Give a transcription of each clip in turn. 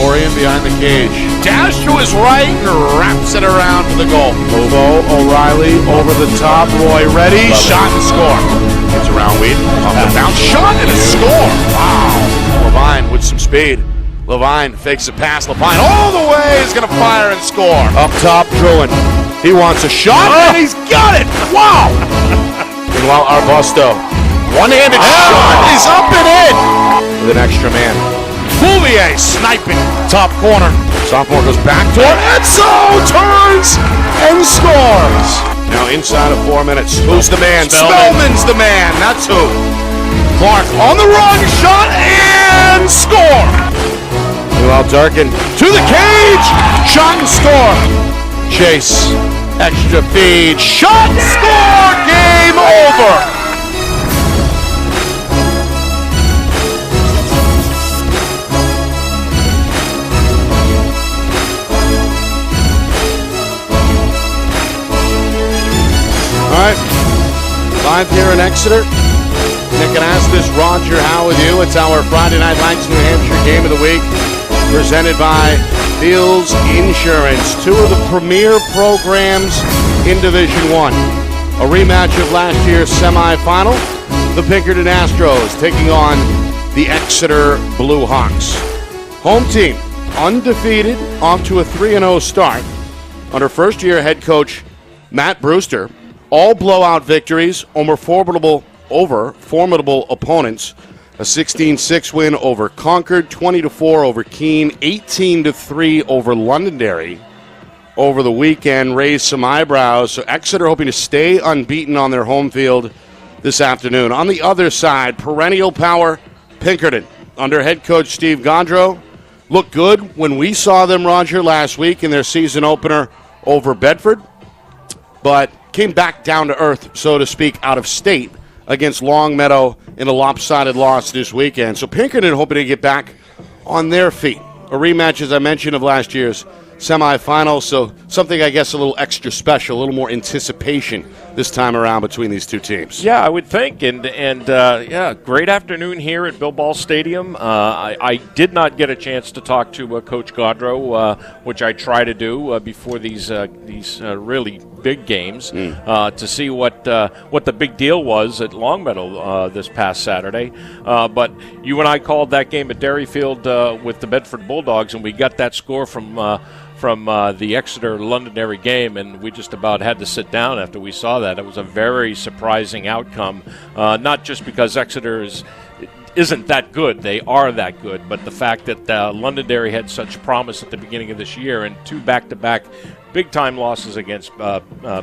Orion behind the cage. Dash to his right and wraps it around for the goal. Lovo, O'Reilly over the top. Roy ready. Shot and score. Gets around Wheaton. Off the bounce. Shot and a score. Wow. Levine with some speed. Levine fakes a pass. Levine all the way is going to fire and score. Up top, Druin. He wants a shot and he's got it. Wow. Meanwhile, Arbusto. One-handed shot is up and in with an extra man. Bouvier sniping top corner. Sophomore goes back to it. Enzo turns and scores. Now inside of 4 minutes. Who's the man? Spellman's the man. That's who. Clark on the run. Shot and score. Meanwhile, Durkin to the cage. Shot and score. Chase. Extra feed. Shot and score. Game over. All right, live here in Exeter. Nick and Astis, Roger Howe with you. It's our Friday Night Lights New Hampshire Game of the Week, presented by Beals Insurance. Two of the premier programs in Division I. A rematch of last year's semifinal. The Pinkerton Astros taking on the Exeter Blue Hawks. Home team, undefeated, off to a 3-0 start under first-year head coach Matt Brewster. All blowout victories over formidable opponents. A 16-6 win over Concord, 20-4 over Keene, 18-3 over Londonderry over the weekend. Raised some eyebrows. So Exeter hoping to stay unbeaten on their home field this afternoon. On the other side, perennial power Pinkerton under head coach Steve Gondreau. Looked good when we saw them, Roger, last week in their season opener over Bedford, but came back down to earth, so to speak, out of state against Longmeadow in a lopsided loss this weekend. So Pinkerton hoping to get back on their feet. A rematch, as I mentioned, of last year's semifinal, so something, I guess, a little extra special, a little more anticipation this time around between these two teams. Yeah, I would think, and great afternoon here at Bill Ball Stadium. I did not get a chance to talk to Coach Gaudreau, which I try to do before these really big games, to see what the big deal was at Longmeadow this past Saturday. But you and I called that game at Derryfield with the Bedford Bulldogs, and we got that score from the Exeter Londonderry game, and we just about had to sit down after we saw that. It was a very surprising outcome, not just because Exeter isn't that good, they are that good, but the fact that Londonderry had such promise at the beginning of this year, and two back-to-back big-time losses against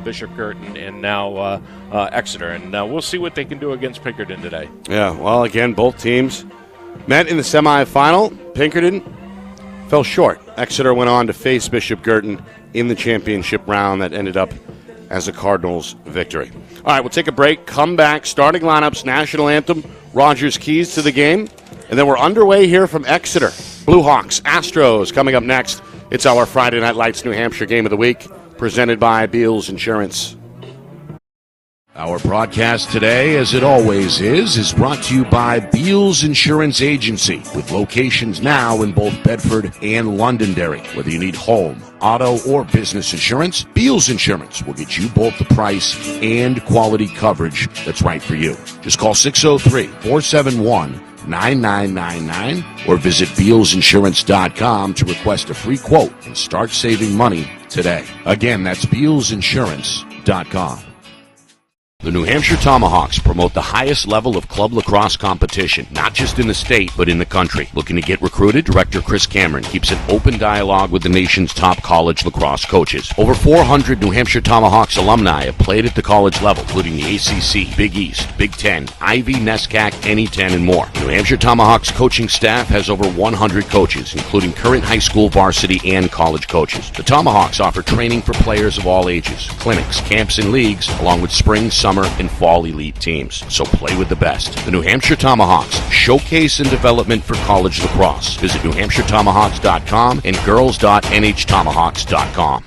Bishop Girton and now Exeter, and we'll see what they can do against Pinkerton today. Yeah, well, again, both teams met in the semifinal. Pinkerton fell short. Exeter went on to face Bishop Girton in the championship round that ended up as a Cardinals victory. All right, we'll take a break, come back, starting lineups, national anthem, Rogers' keys to the game, and then we're underway here from Exeter. Blue Hawks, Astros coming up next. It's our Friday Night Lights New Hampshire Game of the Week, presented by Beals Insurance. Our broadcast today, as it always is brought to you by Beals Insurance Agency, with locations now in both Bedford and Londonderry. Whether you need home, auto, or business insurance, Beals Insurance will get you both the price and quality coverage that's right for you. Just call 603-471-9999 or visit BealsInsurance.com to request a free quote and start saving money today. Again, that's BealsInsurance.com. The New Hampshire Tomahawks promote the highest level of club lacrosse competition, not just in the state, but in the country. Looking to get recruited? Director Chris Cameron keeps an open dialogue with the nation's top college lacrosse coaches. Over 400 New Hampshire Tomahawks alumni have played at the college level, including the ACC, Big East, Big Ten, Ivy, NESCAC, NE10, and more. The New Hampshire Tomahawks coaching staff has over 100 coaches, including current high school, varsity, and college coaches. The Tomahawks offer training for players of all ages, clinics, camps, and leagues, along with spring, summer, and fall elite teams. So play with the best. The New Hampshire Tomahawks, showcase and development for college lacrosse. Visit NewHampshireTomahawks.com and girls.nhtomahawks.com.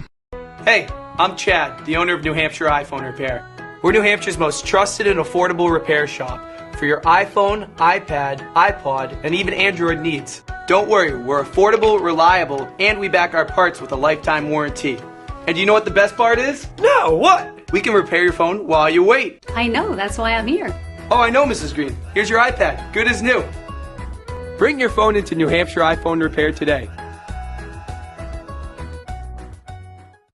Hey, I'm Chad, the owner of New Hampshire iPhone Repair. We're New Hampshire's most trusted and affordable repair shop. for your iPhone, iPad, iPod, and even Android needs. Don't worry, we're affordable, reliable, and we back our parts with a lifetime warranty. And do you know what the best part is? No, what? We can repair your phone while you wait. I know, that's why I'm here. Oh, I know, Mrs. Green. Here's your iPad, good as new. Bring your phone into New Hampshire iPhone Repair today.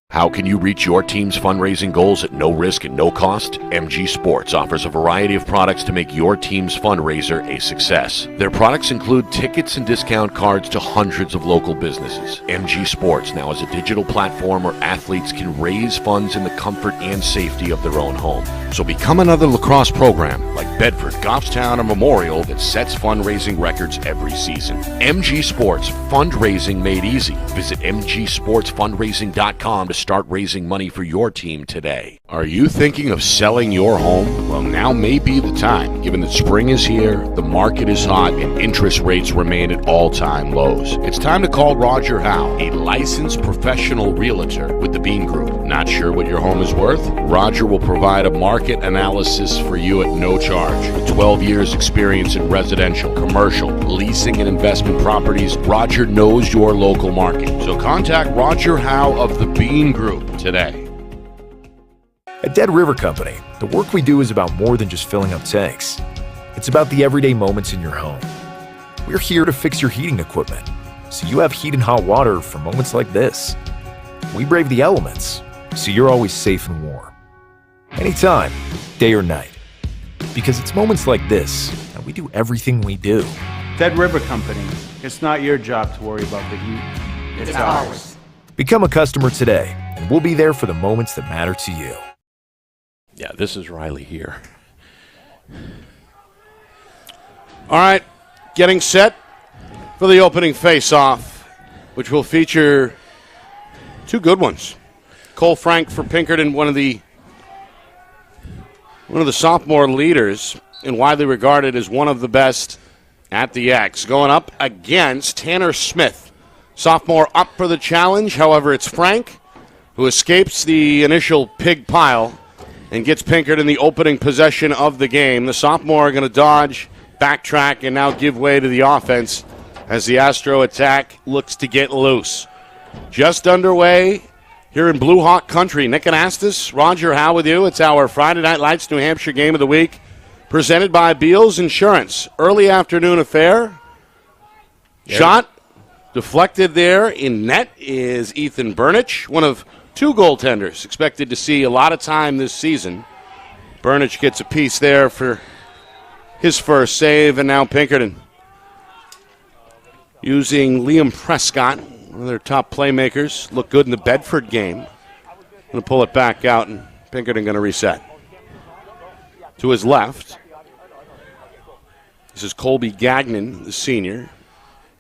How can you reach your team's fundraising goals at no risk and no cost? MG Sports offers a variety of products to make your team's fundraiser a success. Their products include tickets and discount cards to hundreds of local businesses. MG Sports now has a digital platform where athletes can raise funds in the comfort and safety of their own home. So become another lacrosse program like Bedford, Goffstown, or Memorial that sets fundraising records every season. MG Sports, fundraising made easy. Visit mgsportsfundraising.com to start raising money for your team today. Are you thinking of selling your home? Well, now may be the time, given that spring is here, the market is hot, and interest rates remain at all-time lows. It's time to call Roger Howe, a licensed professional realtor with the Bean Group. Not sure what your home is worth? Roger will provide a market analysis for you at no charge. With 12 years experience in residential, commercial, leasing, and investment properties, Roger knows your local market. So contact Roger Howe of the Bean Group today. At Dead River Company, the work we do is about more than just filling up tanks. It's about the everyday moments in your home. We're here to fix your heating equipment, so you have heat and hot water for moments like this. We brave the elements, so you're always safe and warm. Anytime, day or night. Because it's moments like this that we do everything we do. Dead River Company. It's not your job to worry about the heat. It's ours. Become a customer today, and we'll be there for the moments that matter to you. Yeah, this is Riley here. All right, getting set for the opening face-off, which will feature two good ones. Cole Frank for Pinkerton, one of the sophomore leaders and widely regarded as one of the best at the X, going up against Tanner Smith. Sophomore up for the challenge. However, it's Frank who escapes the initial pig pile and gets Pinkerton the opening possession of the game. The sophomore are going to dodge, backtrack, and now give way to the offense as the Astro attack looks to get loose. Just underway here in Blue Hawk Country. Nick Anastas, Roger Howe with you. It's our Friday Night Lights New Hampshire Game of the Week, presented by Beals Insurance. Early afternoon affair. Shot deflected there in net is Ethan Burnich, one of two goaltenders expected to see a lot of time this season. Burnich gets a piece there for his first save, and now Pinkerton using Liam Prescott, one of their top playmakers. Looked good in the Bedford game. Going to pull it back out, and Pinkerton going to reset. To his left, this is Colby Gagnon, the senior.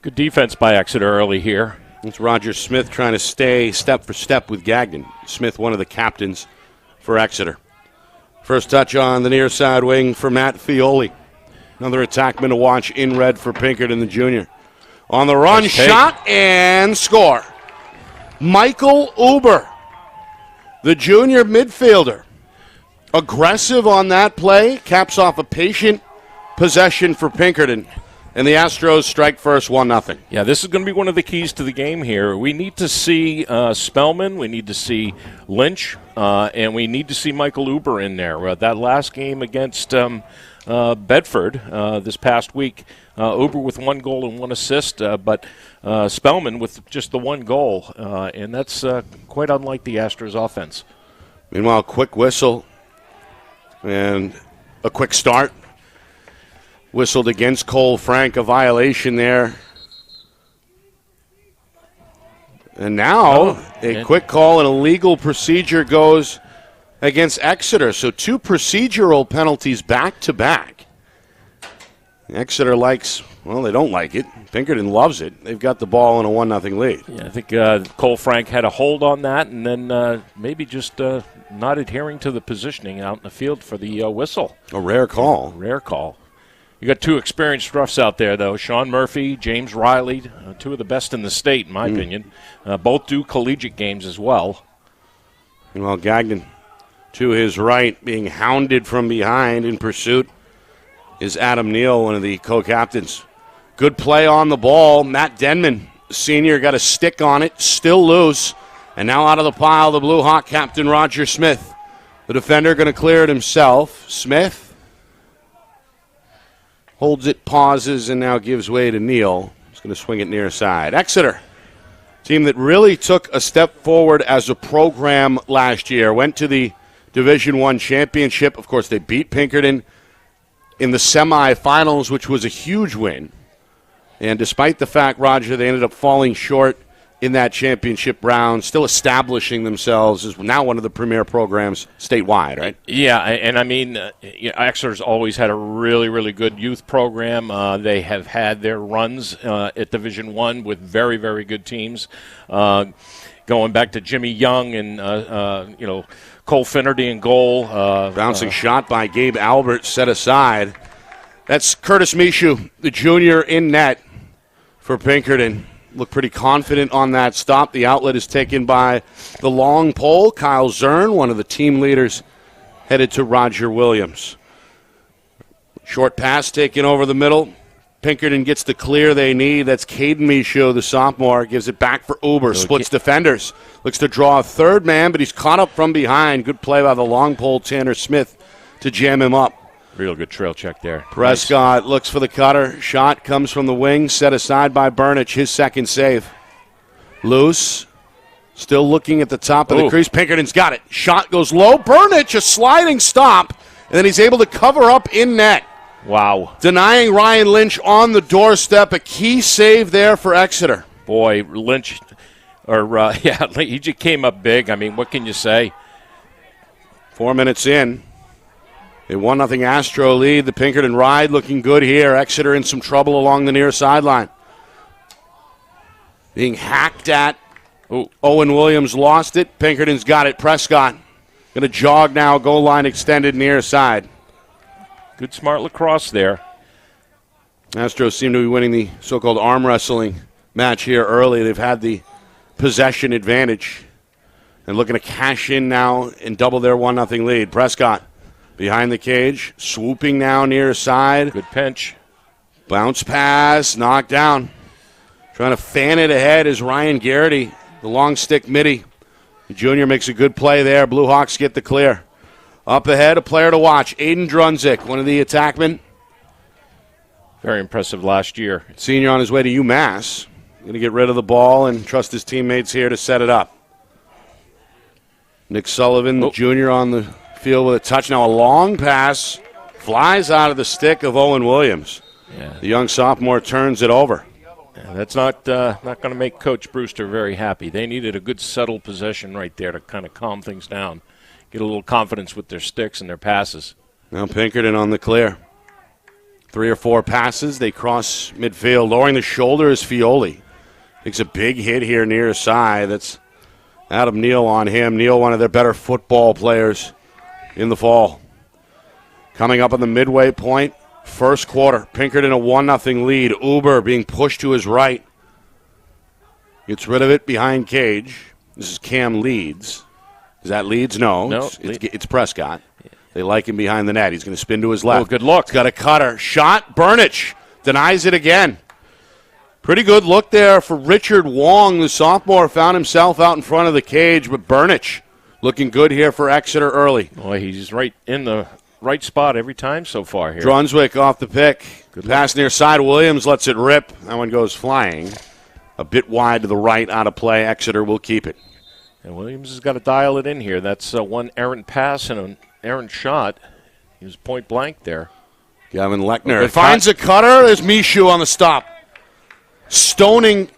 Good defense by Exeter early here. It's Roger Smith trying to stay step for step with Gagnon. Smith, one of the captains for Exeter. First touch on the near side wing for Matt Fioli. Another attackman to watch in red for Pinkerton, the junior. On the run, shot, and score. Michael Uber, the junior midfielder. Aggressive on that play, caps off a patient possession for Pinkerton. And the Astros strike first, 1-0. Yeah, this is going to be one of the keys to the game here. We need to see Spellman, we need to see Lynch, and we need to see Michael Uber in there. That last game against Bedford this past week, Uber with 1 goal and 1 assist, but Spellman with just the 1 goal, and that's quite unlike the Astros offense. Meanwhile, quick whistle and a quick start. Whistled against Cole Frank, a violation there. And now a quick call and a legal procedure goes against Exeter. So 2 procedural penalties back to back. Exeter likes, well, they don't like it. Pinkerton loves it. They've got the ball in a 1-0 lead. Yeah, I think Cole Frank had a hold on that and then maybe just not adhering to the positioning out in the field for the whistle. A rare call. Rare call. You got 2 experienced roughs out there, though. Sean Murphy, James Riley, 2 of the best in the state, in my opinion. Both do collegiate games as well. Meanwhile, Gagnon to his right, being hounded from behind in pursuit is Adam Neal, one of the co-captains. Good play on the ball. Matt Denman, senior, got a stick on it, still loose. And now out of the pile, the Blue Hawk captain, Roger Smith. The defender going to clear it himself. Smith holds it, pauses, and now gives way to Neal. He's going to swing it near side. Exeter, team that really took a step forward as a program last year. Went to the Division I championship. Of course, they beat Pinkerton in the semifinals, which was a huge win. And despite the fact, Roger, they ended up falling short in that championship round, still establishing themselves as now one of the premier programs statewide, right? Yeah, and I mean, Exeter's always had a really, really good youth program. They have had their runs at Division I with very, very good teams. Going back to Jimmy Young and, Cole Finnerty in goal. Bouncing shot by Gabe Albert, set aside. That's Curtis Mishu, the junior in net for Pinkerton. Looked pretty confident on that stop. The outlet is taken by the long pole. Kyle Zern, one of the team leaders, headed to Roger Williams. Short pass taken over the middle. Pinkerton gets the clear they need. That's Caden Michaud, the sophomore. Gives it back for Uber. Splits defenders. Looks to draw a third man, but he's caught up from behind. Good play by the long pole, Tanner Smith, to jam him up. Real good trail check there. Prescott looks for the cutter. Shot comes from the wing, set aside by Burnich, his second save. Loose. Still looking at the top of the crease. Pinkerton's got it. Shot goes low. Burnich, a sliding stop, and then he's able to cover up in net. Wow. Denying Ryan Lynch on the doorstep. A key save there for Exeter. Boy, Lynch, he just came up big. I mean, what can you say? 4 minutes in. A 1-0 Astro lead. The Pinkerton ride looking good here. Exeter in some trouble along the near sideline. Being hacked at. Owen Williams lost it. Pinkerton's got it. Prescott going to jog now. Goal line extended near side. Good smart lacrosse there. Astros seem to be winning the so-called arm wrestling match here early. They've had the possession advantage. And looking to cash in now and double their 1-0 lead. Prescott behind the cage, swooping now near side. Good pinch. Bounce pass, knocked down. Trying to fan it ahead is Ryan Garrity, the long stick midi. The junior makes a good play there. Blue Hawks get the clear. Up ahead, a player to watch, Aiden Drunzik, one of the attackmen. Very impressive last year. Senior on his way to UMass. Going to get rid of the ball and trust his teammates here to set it up. Nick Sullivan, the junior, on the field with a touch. Now a long pass flies out of the stick of Owen Williams. Yeah. The young sophomore turns it over. Yeah, that's not going to make Coach Brewster very happy. They needed a good settled possession right there to kind of calm things down, get a little confidence with their sticks and their passes. Now Pinkerton on the clear. 3 or 4 passes. They cross midfield. Lowering the shoulder is Fioli. Takes a big hit here near side. That's Adam Neal on him. Neal, one of their better football players in the fall. Coming up on the midway point, first quarter. Pinkerton a 1-0 lead. Uber being pushed to his right. Gets rid of it behind cage. This is Cam Leeds. Is that Leeds? No. It's Prescott. They like him behind the net. He's going to spin to his left. Good look. He's got a cutter. Shot. Burnich denies it again. Pretty good look there for Richard Wong. The sophomore found himself out in front of the cage, but Burnich looking good here for Exeter early. Boy, he's right in the right spot every time so far here. Brunswick off the pick. Good pass near side. Williams lets it rip. That one goes flying. A bit wide to the right, out of play. Exeter will keep it. And Williams has got to dial it in here. That's one errant pass and an errant shot. He was point blank there. Gavin Lechner finds a cutter. There's Mishu on the stop. Stoning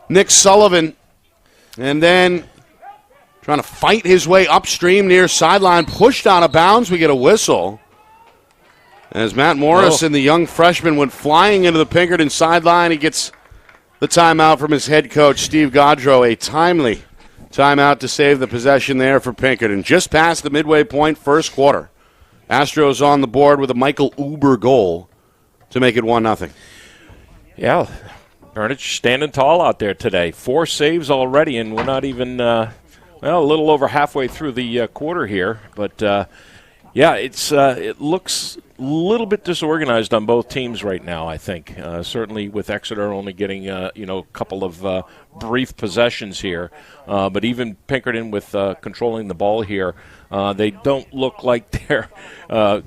Nick Sullivan. And then trying to fight his way upstream near sideline. Pushed out of bounds. We get a whistle. As Matt Morris and the young freshman went flying into the Pinkerton sideline, he gets the timeout from his head coach, Steve Gaudreau. A timely timeout to save the possession there for Pinkerton. Just past the midway point, first quarter. Astros on the board with a Michael Uber goal to make it 1-0. Yeah, Burnich standing tall out there today. 4 saves already, and we're not even, a little over halfway through the quarter here. But Yeah, it looks a little bit disorganized on both teams right now, I think. Certainly with Exeter only getting a couple of brief possessions here. But even Pinkerton with controlling the ball here, they don't look like they're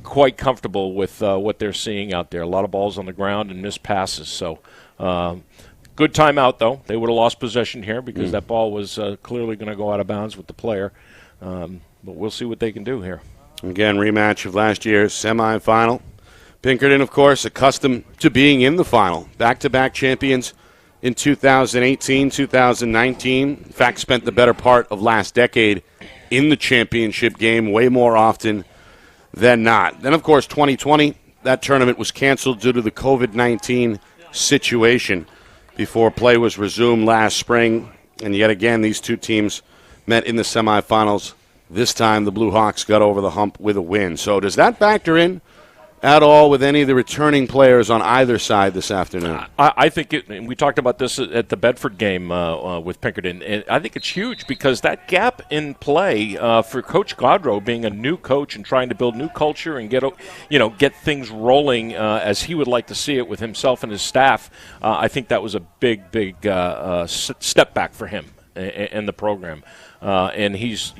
quite comfortable with what they're seeing out there. A lot of balls on the ground and missed passes. So good timeout, though. They would have lost possession here because that ball was clearly going to go out of bounds with the player. But we'll see what they can do here. Again, rematch of last year's semifinal. Pinkerton, of course, accustomed to being in the final. Back-to-back champions in 2018, 2019. In fact, spent the better part of last decade in the championship game way more often than not. Then, of course, 2020, that tournament was canceled due to the COVID-19 situation before play was resumed last spring. And yet again, these two teams met in the semifinals. This time, the Blue Hawks got over the hump with a win. So does that factor in at all with any of the returning players on either side this afternoon? I think and we talked about this at the Bedford game with Pinkerton, and I think it's huge because that gap in play for Coach Godrow being a new coach and trying to build new culture and get things rolling as he would like to see it with himself and his staff, I think that was a big step back for him and the program. And he's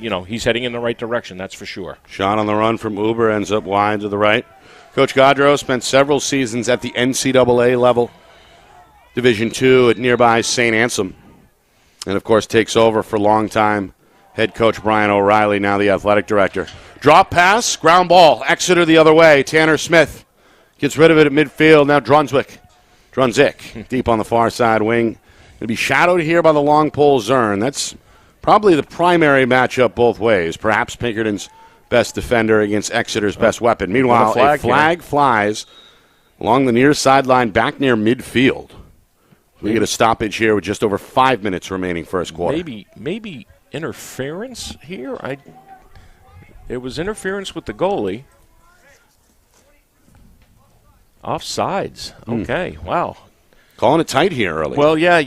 heading in the right direction, that's for sure. Shot on the run from Uber ends up wide to the right. Coach Godrow spent several seasons at the NCAA level, Division II at nearby St. Ansem, and of course takes over for longtime head coach Brian O'Reilly, now the athletic director. Drop pass, ground ball, Exeter the other way. Tanner Smith gets rid of it at midfield. Now Drunzik deep on the far side wing. Going to be shadowed here by the long pole Zern. That's probably the primary matchup both ways. Perhaps Pinkerton's best defender against Exeter's best weapon. Meanwhile, a flag flies along the near sideline back near midfield. We get a stoppage here with just over 5 minutes remaining first quarter. Maybe interference here? It was interference with the goalie. Offsides. Okay, wow. Calling it tight here early. Well, yeah,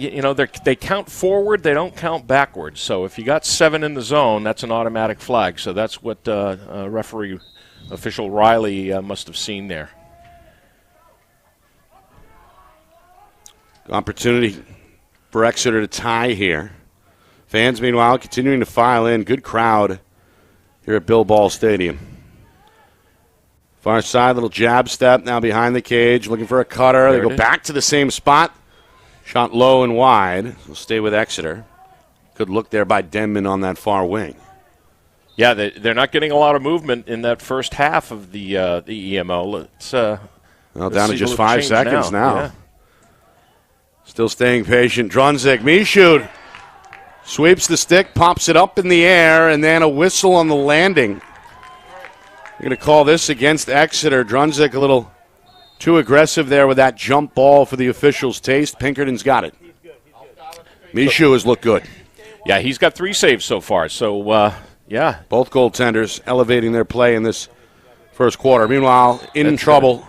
they count forward, they don't count backwards. So if you got 7 in the zone, that's an automatic flag. So that's what referee official Riley must have seen there. Opportunity for Exeter to tie here. Fans, meanwhile, continuing to file in. Good crowd here at Bill Ball Stadium. Far side, little jab step, now behind the cage, looking for a cutter. They go back to the same spot. Shot low and wide. We'll stay with Exeter. Good look there by Denman on that far wing. Yeah, they're not getting a lot of movement in that first half of the EMO. Down to just 5 seconds now. Yeah. Still staying patient. Drunzik, Michaud sweeps the stick, pops it up in the air, and then a whistle on the landing. You're going to call this against Exeter. Drunzik a little too aggressive there with that jump ball for the officials' taste. Pinkerton's got it. Michaud has looked good. Yeah, he's got 3 saves so far. So, yeah. Both goaltenders elevating their play in this first quarter. Meanwhile, in trouble.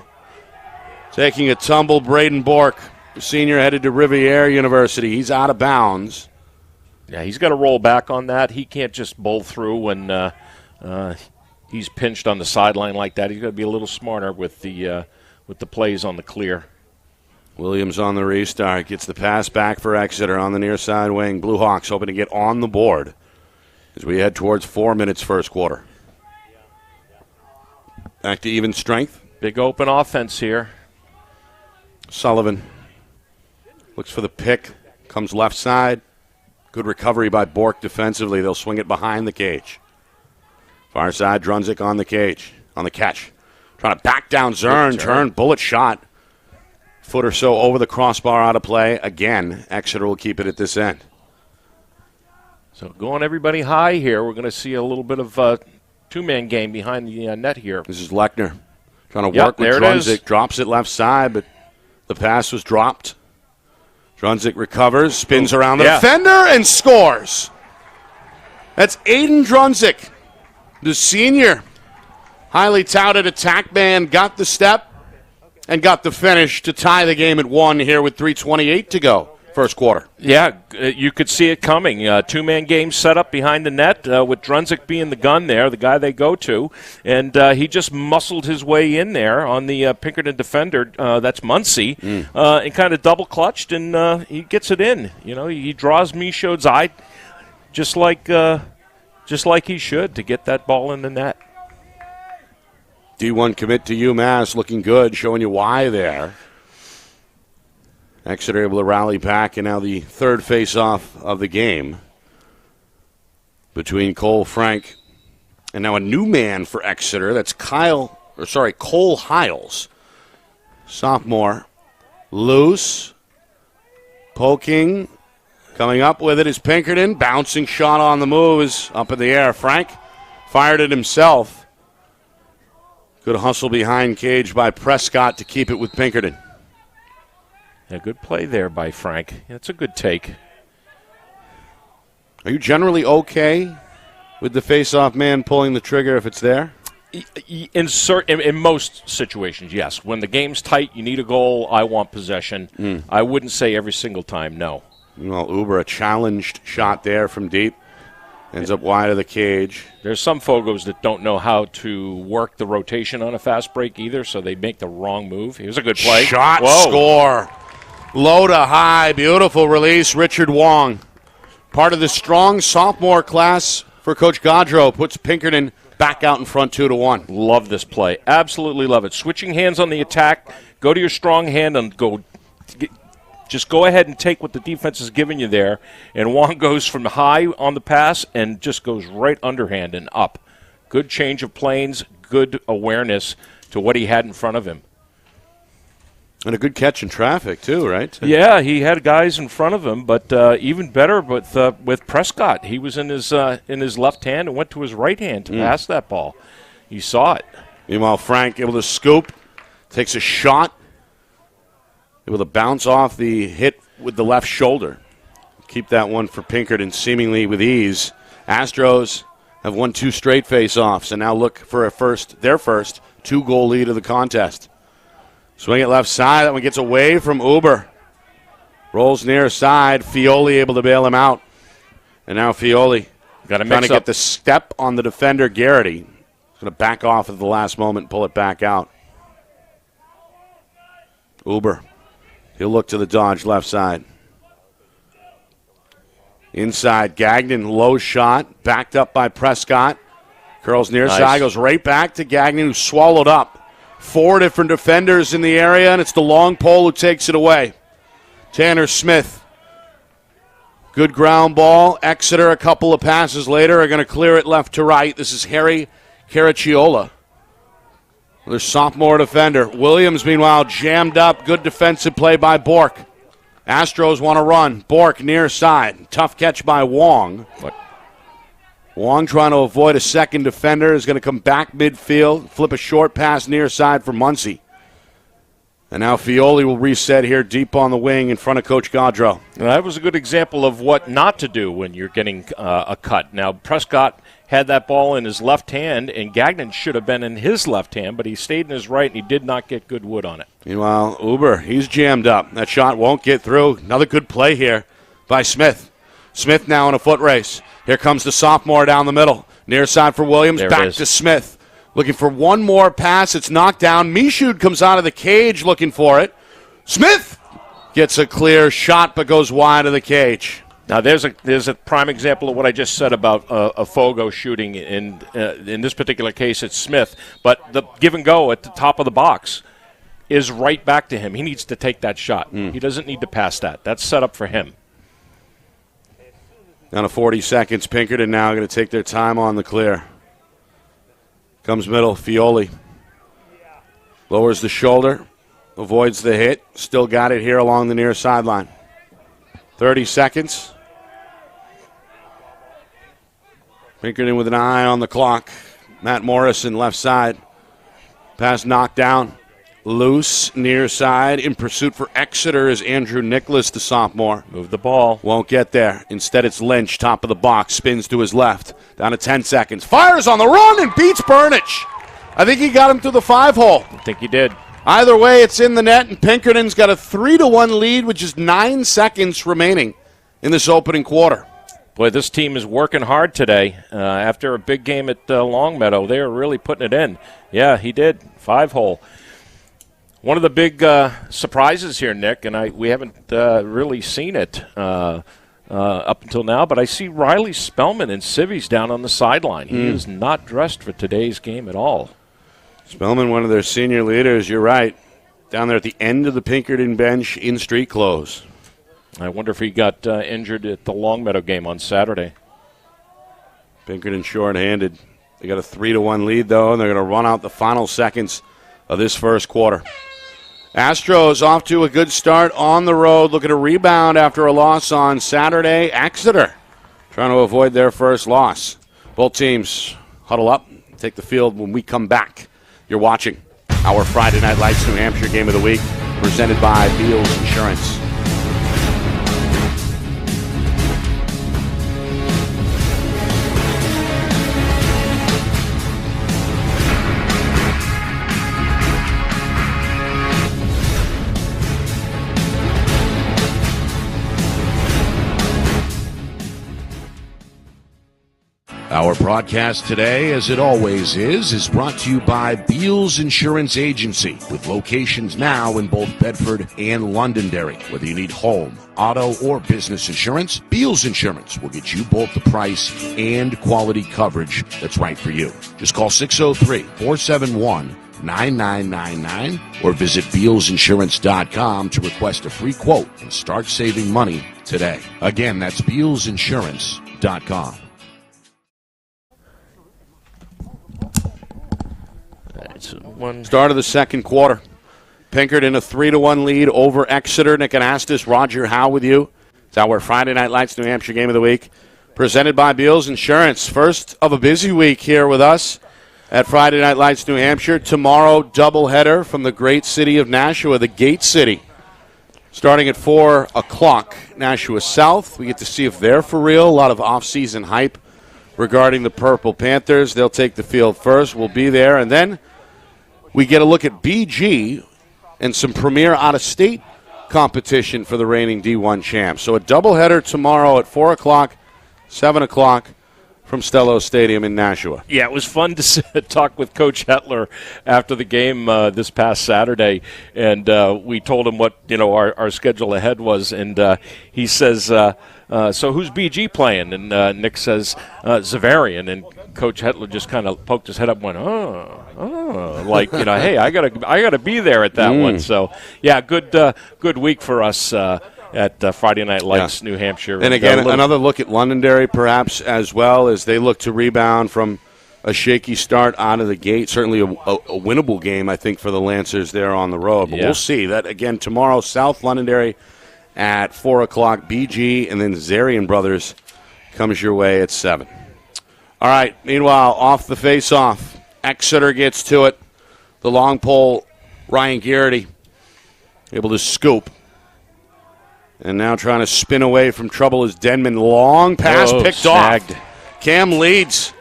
Taking a tumble, Braden Bork, the senior headed to Riviere University. He's out of bounds. Yeah, he's got to roll back on that. He can't just bowl through when he's pinched on the sideline like that. He's got to be a little smarter with the plays on the clear. Williams on the restart. Gets the pass back for Exeter on the near side wing. Blue Hawks hoping to get on the board as we head towards 4 minutes first quarter. Back to even strength. Big open offense here. Sullivan looks for the pick. Comes left side. Good recovery by Bork defensively. They'll swing it behind the cage. Far side, Drunzik on the cage, on the catch. Trying to back down Zern, turn, bullet shot. Foot or so over the crossbar, out of play. Again, Exeter will keep it at this end. So going everybody high here. We're going to see a little bit of a two-man game behind the net here. This is Lechner trying to work with Drunzik. Drops it left side, but the pass was dropped. Drunzik recovers, spins around the defender, and scores. That's Aiden Drunzik. The senior, highly touted attack man, got the step and got the finish to tie the game at 1 here with 3:28 to go first quarter. Yeah, you could see it coming. Two-man game set up behind the net with Drunzik being the gun there, the guy they go to. And he just muscled his way in there on the Pinkerton defender, that's Muncie, and kind of double-clutched, and he gets it in. You know, he draws Michaud's eye just like he should to get that ball in the net. D1 commit to UMass looking good, showing you why there. Exeter able to rally back, and now the third face-off of the game between Cole Frank and now a new man for Exeter. That's Cole Hiles, sophomore. Loose, poking, coming up with it is Pinkerton. Bouncing shot on the move is up in the air. Frank fired it himself. Good hustle behind cage by Prescott to keep it with Pinkerton. A good play there by Frank. That's a good take. Are you generally okay with the face-off man pulling the trigger if it's there? In most situations, yes. When the game's tight, you need a goal, I want possession. I wouldn't say every single time, no. Well, Uber, a challenged shot there from deep. Ends up wide of the cage. There's some Fogos that don't know how to work the rotation on a fast break either, so they make the wrong move. Here's a good play. Shot, score. Low to high, beautiful release, Richard Wong. Part of the strong sophomore class for Coach Gaudreau puts Pinkerton back out in front 2-1. Love this play. Absolutely love it. Switching hands on the attack, go to your strong hand and just go ahead and take what the defense is giving you there. And Wong goes from high on the pass and just goes right underhand and up. Good change of planes, good awareness to what he had in front of him. And a good catch in traffic, too, right? Yeah, he had guys in front of him, but even better with Prescott. He was in his left hand and went to his right hand to pass that ball. You saw it. Meanwhile, Frank able to scoop, takes a shot, able to bounce off the hit with the left shoulder. Keep that one for Pinkerton seemingly with ease. Astros have won 2 straight face-offs and now look for their first 2-goal lead of the contest. Swing it left side. That one gets away from Uber. Rolls near side. Fioli able to bail him out. And now Fioli trying to get the step on the defender, Garrity. He's going to back off at the last moment and pull it back out. Uber. He'll look to the dodge left side. Inside, Gagnon, low shot. Backed up by Prescott. Curls near side. Goes right back to Gagnon, who's swallowed up. 4 different defenders in the area, and it's the long pole who takes it away. Tanner Smith. Good ground ball. Exeter, a couple of passes later, are going to clear it left to right. This is Harry Caracciola, their sophomore defender. Williams, meanwhile, jammed up. Good defensive play by Bork. Astros want to run. Bork near side. Tough catch by Wong. Wong trying to avoid a second defender, is going to come back midfield, flip a short pass near side for Muncie. And now Fioli will reset here deep on the wing in front of Coach Gaudreau. That was a good example of what not to do when you're getting a cut. Now, Prescott had that ball in his left hand, and Gagnon should have been in his left hand, but he stayed in his right, and he did not get good wood on it. Meanwhile, Uber, he's jammed up. That shot won't get through. Another good play here by Smith. Smith now in a foot race. Here comes the sophomore down the middle. Near side for Williams. Back to Smith. Looking for one more pass. It's knocked down. Michaud comes out of the cage looking for it. Smith gets a clear shot but goes wide of the cage. Now there's a prime example of what I just said about a Fogo shooting. In this particular case, it's Smith. But the give and go at the top of the box is right back to him. He needs to take that shot. He doesn't need to pass that. That's set up for him. Down to 40 seconds. Pinkerton now going to take their time on the clear. Comes middle, Fioli. Lowers the shoulder, avoids the hit. Still got it here along the near sideline. 30 seconds. Pinkerton with an eye on the clock. Matt Morrison left side. Pass knocked down. Loose, near side. In pursuit for Exeter is Andrew Nicholas, the sophomore. Move the ball. Won't get there. Instead, it's Lynch, top of the box. Spins to his left. Down to 10 seconds. Fires on the run and beats Burnich. I think he got him to the 5-hole. I think he did. Either way, it's in the net, and Pinkerton's got a 3-1 lead with just 9 seconds remaining in this opening quarter. Boy, this team is working hard today. After a big game at Longmeadow, they are really putting it in. Yeah, he did. 5-hole. One of the big surprises here, Nick, and we haven't really seen it up until now, but I see Riley Spellman and Civvies down on the sideline. He is not dressed for today's game at all. Spellman, one of their senior leaders, you're right, down there at the end of the Pinkerton bench in street clothes. I wonder if he got injured at the Longmeadow game on Saturday. Pinkerton short-handed. They got a 3-1 lead, though, and they're going to run out the final seconds of this first quarter. Astros off to a good start on the road, looking to rebound after a loss on Saturday. Exeter trying to avoid their first loss. Both teams huddle up, take the field when we come back. You're watching our Friday Night Lights New Hampshire Game of the Week, presented by Beals Insurance. Our broadcast today, as it always is brought to you by Beals Insurance Agency, with locations now in both Bedford and Londonderry. Whether you need home, auto, or business insurance, Beals Insurance will get you both the price and quality coverage that's right for you. Just call 603-471-9999 or visit BealsInsurance.com to request a free quote and start saving money today. Again, that's BealsInsurance.com. Start of the second quarter. Pinkerton a 3-1 lead over Exeter. Nick Anastas, Roger Howe with you. It's our Friday Night Lights New Hampshire Game of the Week, presented by Beals Insurance. First of a busy week here with us at Friday Night Lights New Hampshire. Tomorrow, doubleheader from the great city of Nashua, the Gate City. Starting at 4 o'clock, Nashua South. We get to see if they're for real. A lot of off-season hype regarding the Purple Panthers. They'll take the field first. We'll be there. And then we get a look at BG and some premier out-of-state competition for the reigning D1 champs. So a doubleheader tomorrow at 4 o'clock, 7 o'clock from Stello Stadium in Nashua. Yeah, it was fun to talk with Coach Hetler after the game this past Saturday, and we told him what our schedule ahead was, and he says, so who's BG playing? And Nick says, Zavarian, and Coach Hetler just kind of poked his head up and went, like, hey, I gotta be there at that one. So, yeah, good week for us at Friday Night Lights, New Hampshire. And again, another look at Londonderry perhaps as well, as they look to rebound from a shaky start out of the gate. Certainly a winnable game, I think, for the Lancers there on the road. But we'll see. That, again, tomorrow, South Londonderry at 4 o'clock, BG, and then Zarian Brothers comes your way at 7. All right, meanwhile, off the face-off, Exeter gets to it. The long pole, Ryan Garrity, able to scoop. And now trying to spin away from trouble is Denman. Long pass picked snagged off. Cam Leeds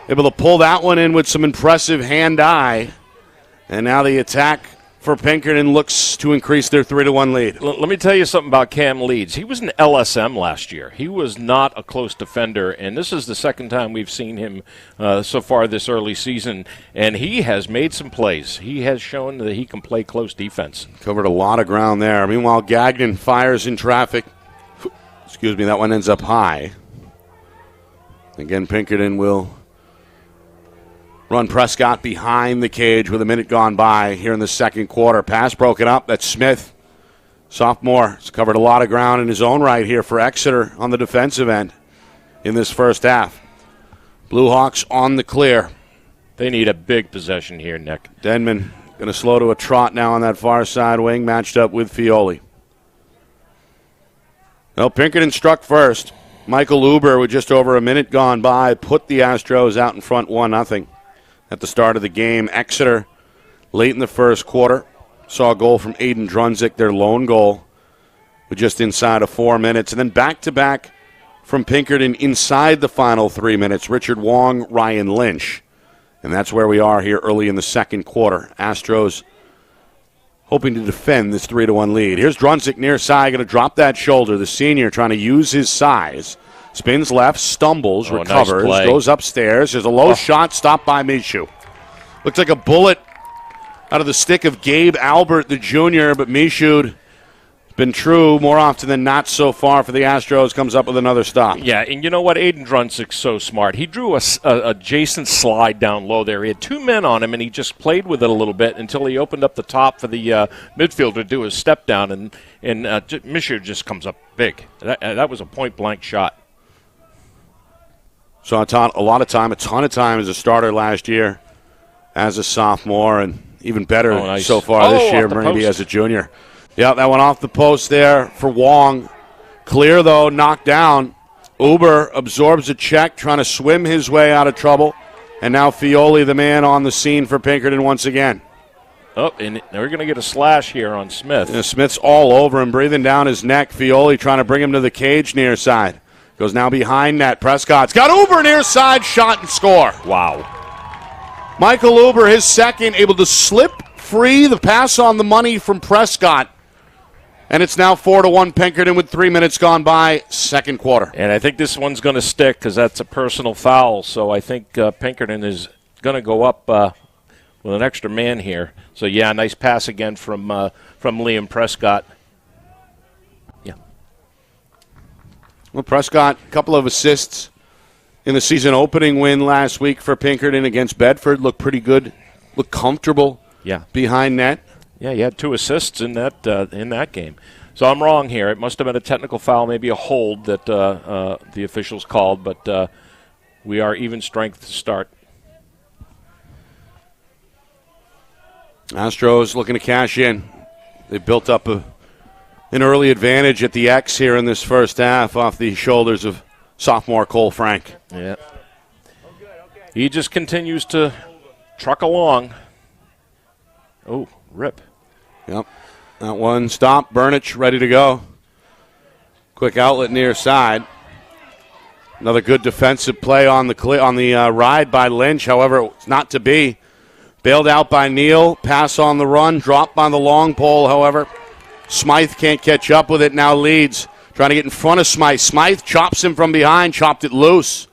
able to pull that one in with some impressive hand-eye. And now the attack for Pinkerton looks to increase their 3-1 lead. Let me tell you something about Cam Leeds. He was an LSM last year. He was not a close defender, and this is the second time we've seen him so far this early season, and he has made some plays. He has shown that he can play close defense. Covered a lot of ground there. Meanwhile, Gagnon fires in traffic. Excuse me, that one ends up high. Again, Pinkerton will run Prescott behind the cage with a minute gone by here in the second quarter. Pass broken up. That's Smith. Sophomore has covered a lot of ground in his own right here for Exeter on the defensive end in this first half. Blue Hawks on the clear. They need a big possession here, Nick. Denman going to slow to a trot now on that far side wing, matched up with Fioli. Well, Pinkerton struck first. Michael Uber, with just over a minute gone by, put the Astros out in front 1-0. At the start of the game, Exeter, late in the first quarter, saw a goal from Aiden Drunzik, their lone goal, with just inside of 4 minutes. And then back-to-back from Pinkerton inside the final 3 minutes, Richard Wong, Ryan Lynch. And that's where we are here early in the second quarter. Astros hoping to defend this 3-1 lead. Here's Drunzik near side, going to drop that shoulder. The senior trying to use his size. Spins left, stumbles, recovers, nice goes upstairs. There's a low shot stopped by Mishu. Looks like a bullet out of the stick of Gabe Albert, the junior, but Mishu been true more often than not so far for the Astros. Comes up with another stop. Yeah, and you know what? Aiden Drunzik's so smart. He drew a Jason slide down low there. He had 2 men on him, and he just played with it a little bit until he opened up the top for the midfielder to do his step down, and Mishu just comes up big. That was a point-blank shot. So a ton of time as a starter last year, as a sophomore, and even better so far this year, maybe as a junior. Yeah, that went off the post there for Wong. Clear, though, knocked down. Uber absorbs a check, trying to swim his way out of trouble. And now Fioli, the man on the scene for Pinkerton once again. Oh, and we're going to get a slash here on Smith. Yeah, Smith's all over him, breathing down his neck. Fioli trying to bring him to the cage near side. Goes now behind net. Prescott's got Uber near side, shot and score. Wow. Michael Uber, his second, able to slip free the pass on the money from Prescott. And it's now 4-1 Pinkerton with 3 minutes gone by, second quarter. And I think this one's going to stick because that's a personal foul. So I think Pinkerton is going to go up with an extra man here. So, yeah, nice pass again from Liam Prescott. Yeah. Well, Prescott, a couple of assists in the season opening win last week for Pinkerton against Bedford. Looked pretty good, looked comfortable behind net. Yeah, he had 2 assists in that game. So I'm wrong here. It must have been a technical foul, maybe a hold that the officials called, but we are even strength to start. Astros looking to cash in. They built up an early advantage at the X here in this first half off the shoulders of sophomore Cole Frank. Yeah. He just continues to truck along. Oh, rip. Yep. That one stop. Burnich ready to go. Quick outlet near side. Another good defensive play on the ride by Lynch. However, it's not to be. Bailed out by Neal. Pass on the run. Dropped by the long pole, however. Smythe can't catch up with it. Now leads. Trying to get in front of Smythe. Smythe chops him from behind. Chopped it loose.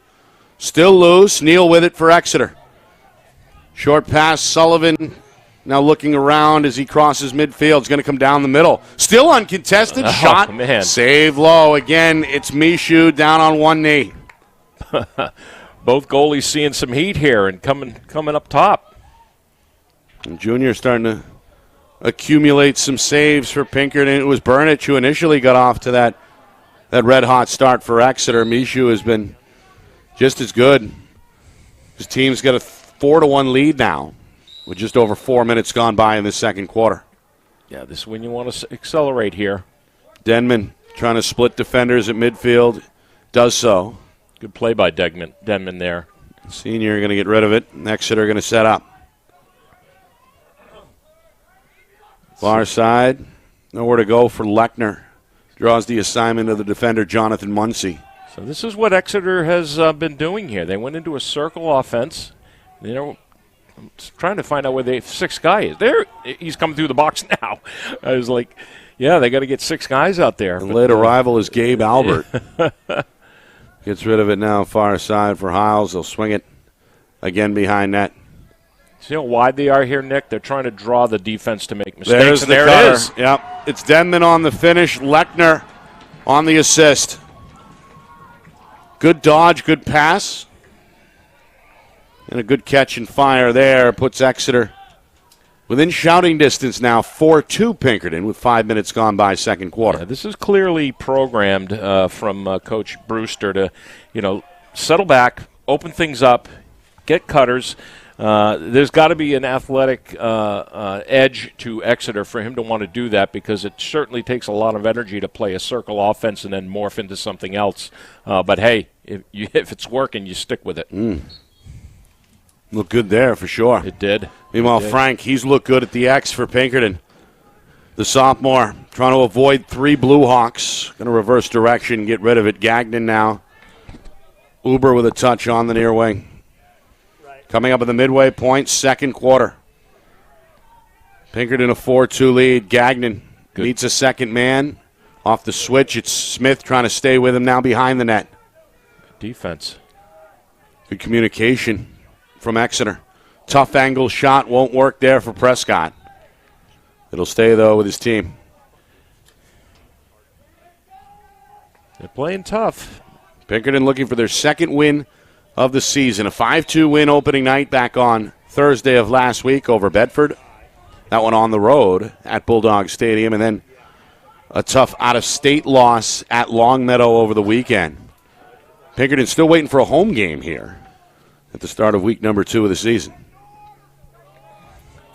Still loose. Neal with it for Exeter. Short pass. Sullivan now looking around as he crosses midfield. It's going to come down the middle. Still uncontested. Shot. Man. Save low. Again, it's Mishu down on one knee. Both goalies seeing some heat here and coming up top. And Junior starting to accumulate some saves for Pinkerton. It was Burnich who initially got off to that red-hot start for Exeter. Mishu has been just as good. His team's got a 4-1 lead now, with just over 4 minutes gone by in the second quarter. Yeah, this is when you want to accelerate here. Denman trying to split defenders at midfield. Does so. Good play by Denman there. Senior going to get rid of it. Exeter going to set up. Far side. Nowhere to go for Lechner. Draws the assignment of the defender, Jonathan Muncy. So this is what Exeter has been doing here. They went into a circle offense. I'm trying to find out where the 6th guy is. There, he's coming through the box now. I was like, yeah, they got to get 6 guys out there. The late arrival is Gabe Albert. Gets rid of it now, far side for Hiles. They'll swing it again behind net. See how wide they are here, Nick? They're trying to draw the defense to make mistakes. There's and the there cutter. it is. Yep, it's Denman on the finish. Lechner on the assist. Good dodge, good pass. And a good catch and fire there puts Exeter within shouting distance now, 4-2 Pinkerton with 5 minutes gone by second quarter. Yeah, this is clearly programmed from Coach Brewster to, settle back, open things up, get cutters. There's got to be an athletic edge to Exeter for him to want to do that, because it certainly takes a lot of energy to play a circle offense and then morph into something else. But, hey, if it's working, you stick with it. Looked good there for sure. It did. Meanwhile, Frank, he's looked good at the X for Pinkerton. The sophomore trying to avoid 3 Blue Hawks. Going to reverse direction, get rid of it. Gagnon now. Uber with a touch on the near wing. Coming up at the midway point, second quarter. Pinkerton a 4-2 lead. Gagnon meets a second man. Off the switch, it's Smith trying to stay with him now behind the net. Defense. Good communication from Exeter. Tough angle shot won't work there for Prescott. It'll stay, though, with his team. They're playing tough. Pinkerton looking for their second win of the season. A 5-2 win opening night back on Thursday of last week over Bedford. That one on the road at Bulldog Stadium. And then a tough out-of-state loss at Longmeadow over the weekend. Pinkerton still waiting for a home game here at the start of week number 2 of the season.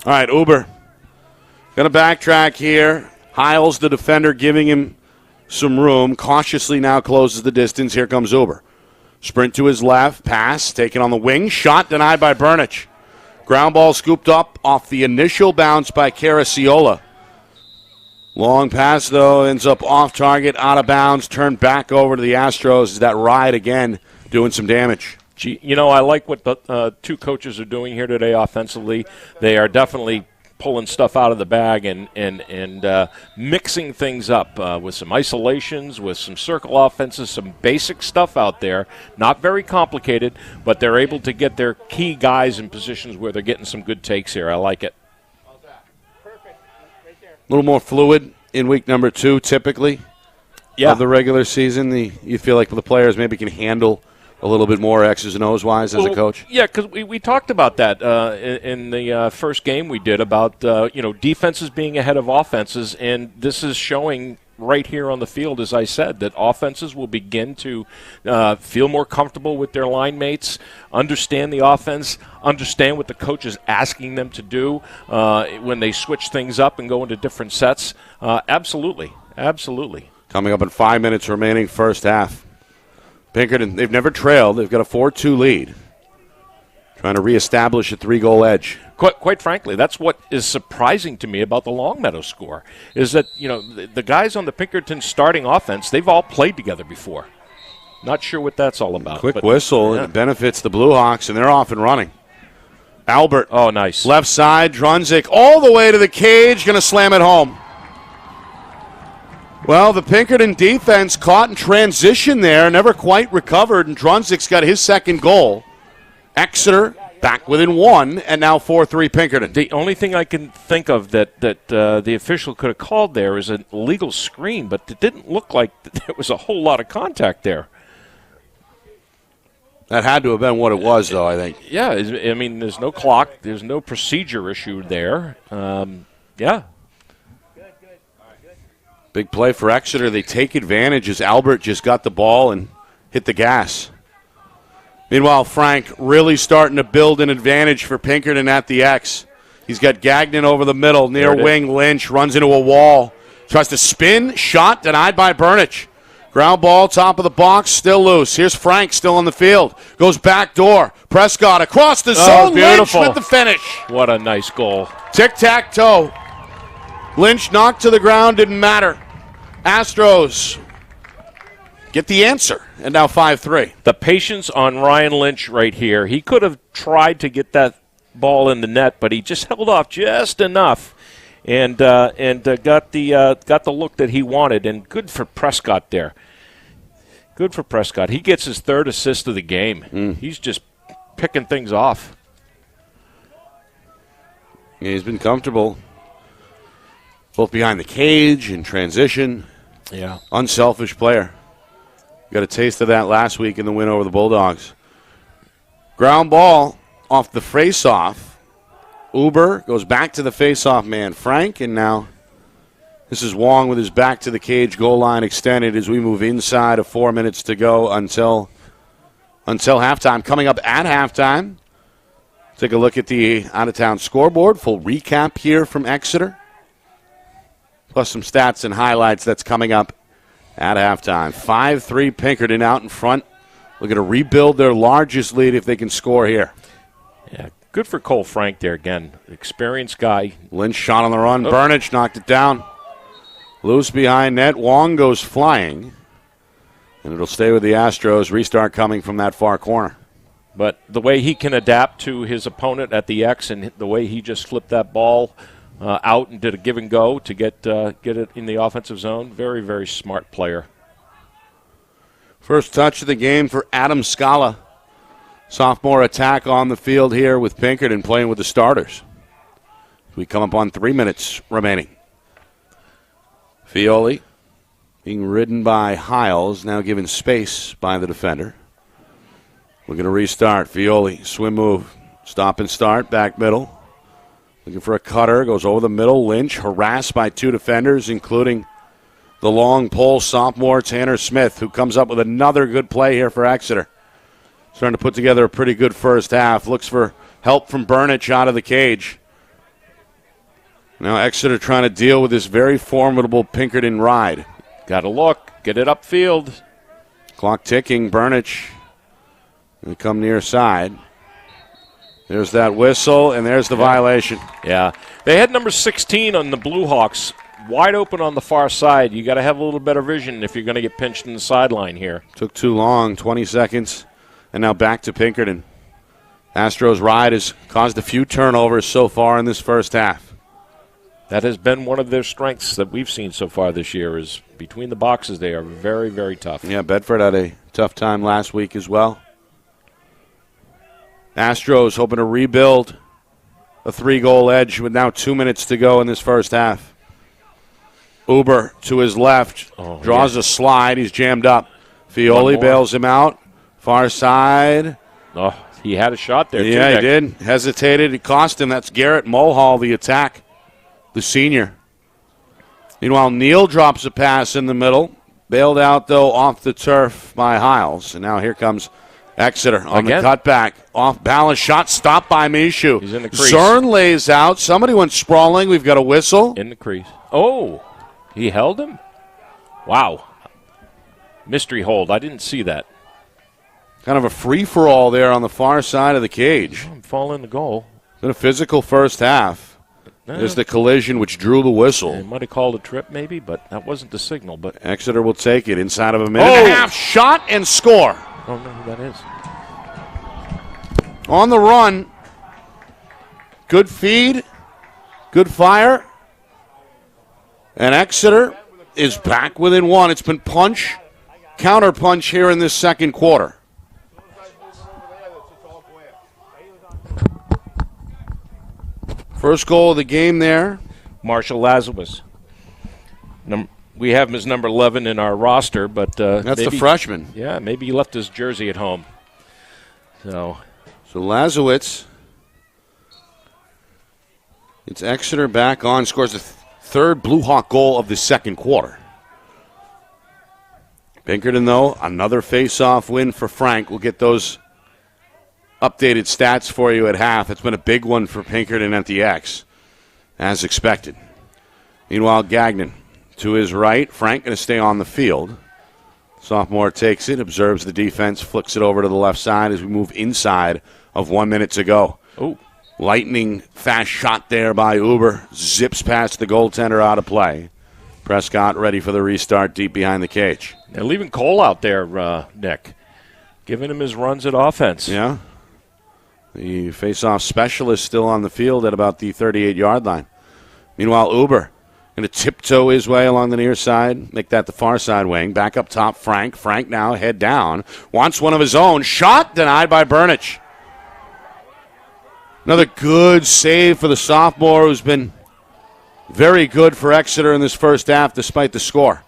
All right, Uber. Going to backtrack here. Hiles, the defender, giving him some room. Cautiously now closes the distance. Here comes Uber. Sprint to his left. Pass taken on the wing. Shot denied by Burnich. Ground ball scooped up off the initial bounce by Caraciola. Long pass, though, ends up off target, out of bounds, turned back over to the Astros. That ride again doing some damage. Gee, I like what the two coaches are doing here today offensively. They are definitely pulling stuff out of the bag and mixing things up with some isolations, with some circle offenses, some basic stuff out there. Not very complicated, but they're able to get their key guys in positions where they're getting some good takes here. I like it. A little more fluid in week number 2, typically, of the regular season. You feel like the players maybe can handle a little bit more X's and O's wise as a coach? Yeah, because we talked about that in the first game we did about defenses being ahead of offenses, and this is showing right here on the field, as I said, that offenses will begin to feel more comfortable with their line mates, understand the offense, understand what the coach is asking them to do when they switch things up and go into different sets. Absolutely. Coming up in 5 minutes remaining first half. Pinkerton, they've never trailed. They've got a 4-2 lead. Trying to reestablish a 3-goal edge. Quite frankly, that's what is surprising to me about the Longmeadow score, is that, the guys on the Pinkerton starting offense, they've all played together before. Not sure what that's all about. Quick whistle, and it benefits the Blue Hawks, and they're off and running. Albert. Oh, nice. Left side, Drunzik all the way to the cage, going to slam it home. Well, the Pinkerton defense caught in transition there, never quite recovered, and Drunzik's got his second goal. Exeter back within 1, and now 4-3 Pinkerton. The only thing I can think of that the official could have called there is an illegal screen, but it didn't look like there was a whole lot of contact there. That had to have been what it was, though, I think. Yeah, I mean, there's no clock. There's no procedure issue there. Yeah. Big play for Exeter. They take advantage as Albert just got the ball and hit the gas. Meanwhile, Frank really starting to build an advantage for Pinkerton at the X. He's got Gagnon over the middle, near wing. Lynch runs into a wall. Tries to spin. Shot denied by Burnich. Ground ball, top of the box, still loose. Here's Frank still on the field. Goes back door. Prescott across the zone. Beautiful. Lynch with the finish. What a nice goal. Tic-tac-toe. Lynch knocked to the ground, didn't matter. Astros get the answer, and now 5-3. The patience on Ryan Lynch right here. He could have tried to get that ball in the net, but he just held off just enough and got the look that he wanted. And good for Prescott there. Good for Prescott. He gets his 3rd assist of the game. He's just picking things off. Yeah, he's been comfortable, both behind the cage and transition. Yeah. Unselfish player. Got a taste of that last week in the win over the Bulldogs. Ground ball off the face-off. Uber goes back to the face-off man, Frank, and now this is Wong with his back to the cage, goal line extended as we move inside of 4 minutes to go until halftime. Coming up at halftime, take a look at the out-of-town scoreboard. Full recap here from Exeter, plus some stats and highlights that's coming up at halftime. 5-3 Pinkerton out in front. Looking to rebuild their largest lead if they can score here. Yeah, good for Cole Frank there again. Experienced guy. Lynch shot on the run. Burnich knocked it down. Loose behind net. Wong goes flying. And it'll stay with the Astros. Restart coming from that far corner. But the way he can adapt to his opponent at the X and the way he just flipped that ball out and did a give and go to get it in the offensive zone. Very, very smart player. First touch of the game for Adam Scala. Sophomore attack on the field here with Pinkerton playing with the starters. We come up on 3 minutes remaining. Fioli being ridden by Hiles, now given space by the defender. We're going to restart. Fioli, swim move, stop and start, back middle. Looking for a cutter, goes over the middle. Lynch harassed by 2 defenders, including the long pole sophomore Tanner Smith, who comes up with another good play here for Exeter. Starting to put together a pretty good first half. Looks for help from Burnich out of the cage. Now Exeter trying to deal with this very formidable Pinkerton ride. Got to look, get it upfield. Clock ticking, Burnich. They come near side. There's that whistle, and there's the violation. Yeah. They had number 16 on the Blue Hawks wide open on the far side. You got to have a little better vision if you're going to get pinched in the sideline here. Took too long, 20 seconds, and now back to Pinkerton. Astros' ride has caused a few turnovers so far in this first half. That has been one of their strengths that we've seen so far this year is between the boxes they are very, very tough. Yeah, Bedford had a tough time last week as well. Astros hoping to rebuild a 3-goal edge with now 2 minutes to go in this first half. Uber to his left, draws a slide. He's jammed up. Fioli bails him out. Far side. Oh, he had a shot there, yeah, too. He did. Hesitated. It cost him. That's Garrett Mulhall, the attack, the senior. Meanwhile, Neal drops a pass in the middle. Bailed out, though, off the turf by Hiles. And now here comes Exeter on the cutback. Off balance shot, stopped by Mishu. He's in the crease. Zern lays out. Somebody went sprawling. We've got a whistle. In the crease. Oh, he held him? Wow. Mystery hold. I didn't see that. Kind of a free-for-all there on the far side of the cage. Fall in the goal. Been a physical first half. There's the collision which drew the whistle. They might have called a trip maybe, but that wasn't the signal. But Exeter will take it inside of a minute and a half. Shot and score. I don't know who that is. On the run. Good feed. Good fire. And Exeter is back within one. It's been punch, counter punch here in this second quarter. First goal of the game there. Marshall Lazarus. We have him as number 11 in our roster, but that's the freshman. Yeah, maybe he left his jersey at home. So Lazowitz, it's Exeter back on, scores the third Blue Hawk goal of the second quarter. Pinkerton, though, another face-off win for Frank. We'll get those updated stats for you at half. It's been a big one for Pinkerton at the X, as expected. Meanwhile, Gagnon to his right. Frank going to stay on the field. Sophomore takes it, observes the defense, flicks it over to the left side as we move inside of 1 minute to go. Oh, lightning fast shot there by Uber. Zips past the goaltender out of play. Prescott ready for the restart deep behind the cage. They're leaving Cole out there, Nick. Giving him his runs at offense. Yeah. The face-off specialist still on the field at about the 38-yard line. Meanwhile, Uber going to tiptoe his way along the near side, make that the far side wing. Back up top, Frank. Frank now head down. Wants one of his own. Shot denied by Burnich. Another good save for the sophomore who's been very good for Exeter in this first half despite the score.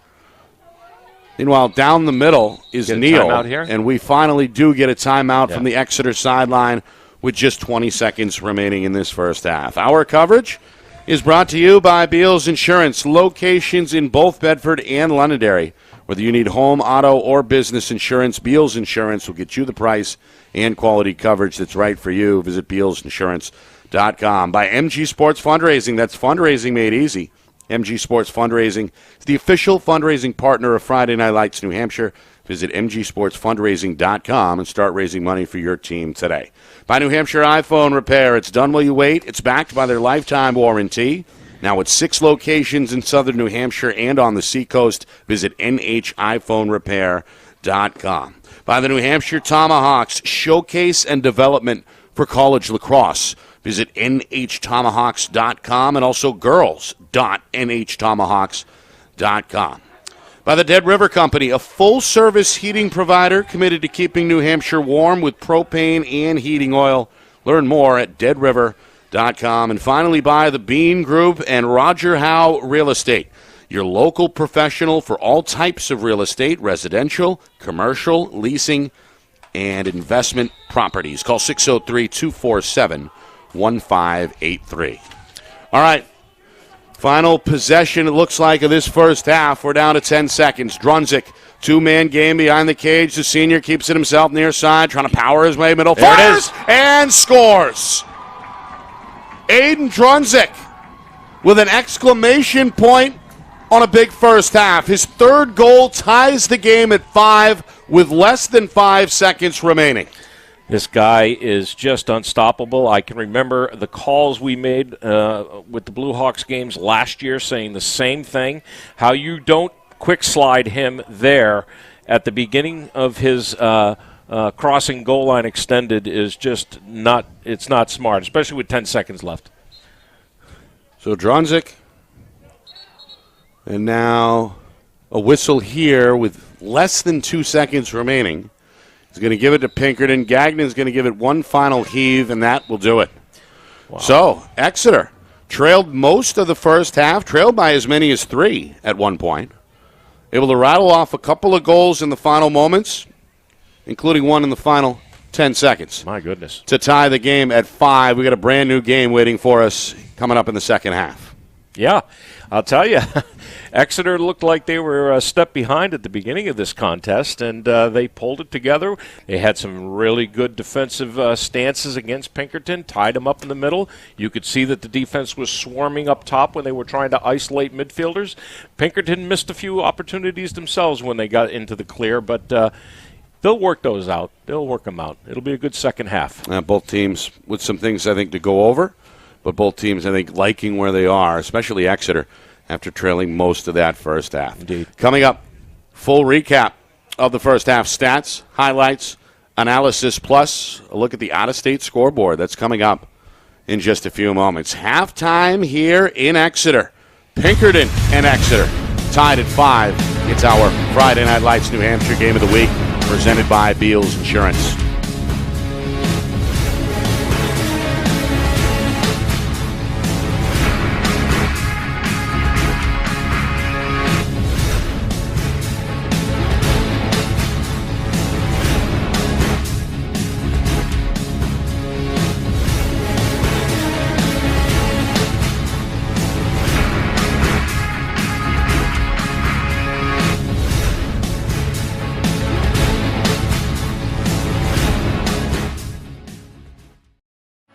Meanwhile, down the middle is Neal, and we finally do get a timeout from the Exeter sideline with just 20 seconds remaining in this first half. Our coverage is brought to you by Beals Insurance, locations in both Bedford and Londonderry. Whether you need home, auto, or business insurance, Beals Insurance will get you the price and quality coverage that's right for you. Visit BealsInsurance.com. By MG Sports Fundraising, that's fundraising made easy. MG Sports Fundraising is the official fundraising partner of Friday Night Lights New Hampshire. Visit mgsportsfundraising.com and start raising money for your team today. By New Hampshire iPhone Repair, it's done while you wait. It's backed by their lifetime warranty. Now with 6 locations in southern New Hampshire and on the seacoast, visit nhiphonerepair.com. By the New Hampshire Tomahawks, showcase and development for college lacrosse. Visit nhtomahawks.com and also girls.nhtomahawks.com. By the Dead River Company, a full-service heating provider committed to keeping New Hampshire warm with propane and heating oil. Learn more at deadriver.com. And finally, by the Bean Group and Roger Howe Real Estate, your local professional for all types of real estate, residential, commercial, leasing, and investment properties. Call 603-247-1583. All right. Final possession, it looks like, of this first half. We're down to 10 seconds. Drunzik, two-man game behind the cage. The senior keeps it himself near side, trying to power his way middle. There it Fires is. and scores. Aiden Drunzik with an exclamation point on a big first half. His third goal ties the game at 5 with less than 5 seconds remaining. This guy is just unstoppable. I can remember the calls we made with the Blue Hawks games last year saying the same thing, how you don't quick slide him there at the beginning of his crossing goal line extended is just not smart, especially with 10 seconds left. So Drunzik, and now a whistle here with less than 2 seconds remaining. He's going to give it to Pinkerton. Gagnon's going to give it one final heave, and that will do it. Wow. So Exeter trailed most of the first half, trailed by as many as 3 at one point. Able to rattle off a couple of goals in the final moments, including one in the final 10 seconds. My goodness. To tie the game at 5. We got a brand new game waiting for us coming up in the second half. Yeah, I'll tell you, Exeter looked like they were a step behind at the beginning of this contest, and they pulled it together. They had some really good defensive stances against Pinkerton, tied them up in the middle. You could see that the defense was swarming up top when they were trying to isolate midfielders. Pinkerton missed a few opportunities themselves when they got into the clear, but they'll work those out. They'll work them out. It'll be a good second half. Both teams with some things, I think, to go over. But both teams, I think, liking where they are, especially Exeter, after trailing most of that first half. Indeed. Coming up, full recap of the first half stats, highlights, analysis, plus a look at the out-of-state scoreboard. That's coming up in just a few moments. Halftime here in Exeter. Pinkerton and Exeter tied at 5. It's our Friday Night Lights New Hampshire Game of the Week, presented by Beals Insurance.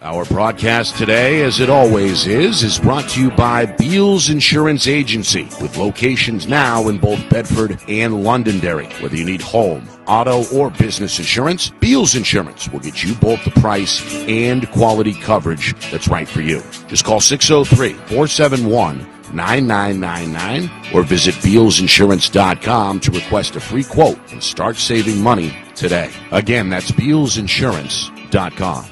Our broadcast today, as it always is brought to you by Beals Insurance Agency, with locations now in both Bedford and Londonderry. Whether you need home, auto, or business insurance, Beals Insurance will get you both the price and quality coverage that's right for you. Just call 603-471-9999 or visit BealsInsurance.com to request a free quote and start saving money today. Again, that's BealsInsurance.com.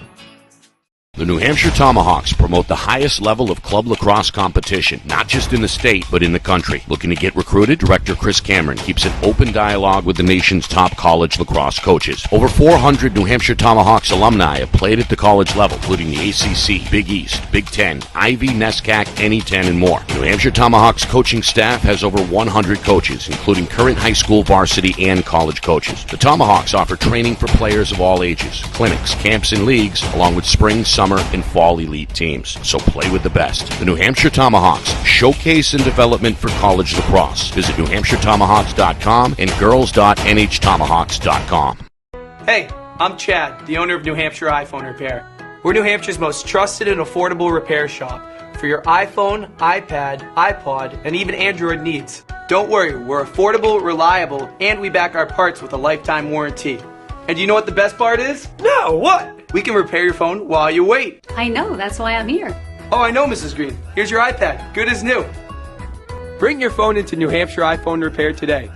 The New Hampshire Tomahawks promote the highest level of club lacrosse competition, not just in the state, but in the country. Looking to get recruited? Director Chris Cameron keeps an open dialogue with the nation's top college lacrosse coaches. Over 400 New Hampshire Tomahawks alumni have played at the college level, including the ACC, Big East, Big Ten, Ivy, NESCAC, NE10, and more. The New Hampshire Tomahawks coaching staff has over 100 coaches, including current high school, varsity, and college coaches. The Tomahawks offer training for players of all ages, clinics, camps, and leagues, along with spring, summer, and fall elite teams. So play with the best. The New Hampshire Tomahawks, showcase and development for college lacrosse. Visit NewHampshireTomahawks.com and girls.nhtomahawks.com. Hey, I'm Chad, the owner of New Hampshire iPhone Repair. We're New Hampshire's most trusted and affordable repair shop for your iPhone, iPad, iPod, and even Android needs. Don't worry, we're affordable, reliable, and we back our parts with a lifetime warranty. And you know what the best part is? No, what? We can repair your phone while you wait. I know, that's why I'm here. Oh, I know, Mrs. Green. Here's your iPad, good as new. Bring your phone into New Hampshire iPhone Repair today.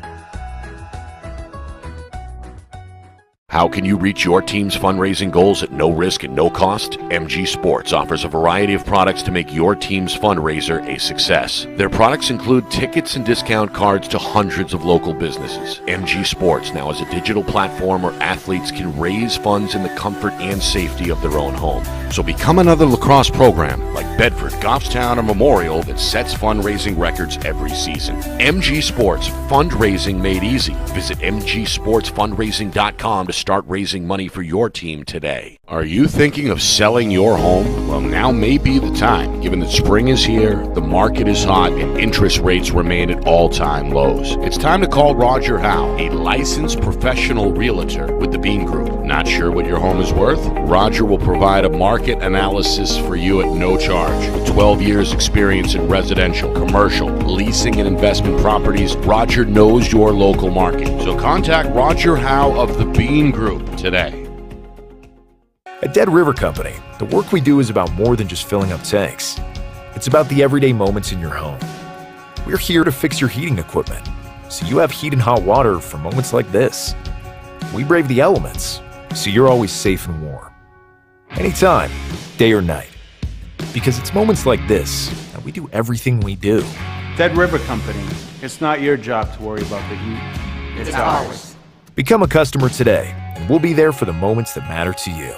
How can you reach your team's fundraising goals at no risk and no cost? MG Sports offers a variety of products to make your team's fundraiser a success. Their products include tickets and discount cards to hundreds of local businesses. MG Sports now has a digital platform where athletes can raise funds in the comfort and safety of their own home. So become another lacrosse program like Bedford, Goffstown, or Memorial that sets fundraising records every season. MG Sports, fundraising made easy. Visit mgsportsfundraising.com to start raising money for your team today. Are you thinking of selling your home? Well, now may be the time, given that spring is here, the market is hot, and interest rates remain at all-time lows. It's time to call Roger Howe, a licensed professional realtor with the Bean Group. Not sure what your home is worth? Roger will provide a market analysis for you at no charge. With 12 years experience in residential, commercial, leasing, and investment properties, Roger knows your local market. So contact Roger Howe of the Bean Group today. At Dead River Company, the work we do is about more than just filling up tanks. It's about the everyday moments in your home. We're here to fix your heating equipment, so you have heat and hot water for moments like this. We brave the elements, so you're always safe and warm. Anytime, day or night. Because it's moments like this that we do everything we do. Dead River Company, it's not your job to worry about the heat. It's ours. Become a customer today, and we'll be there for the moments that matter to you.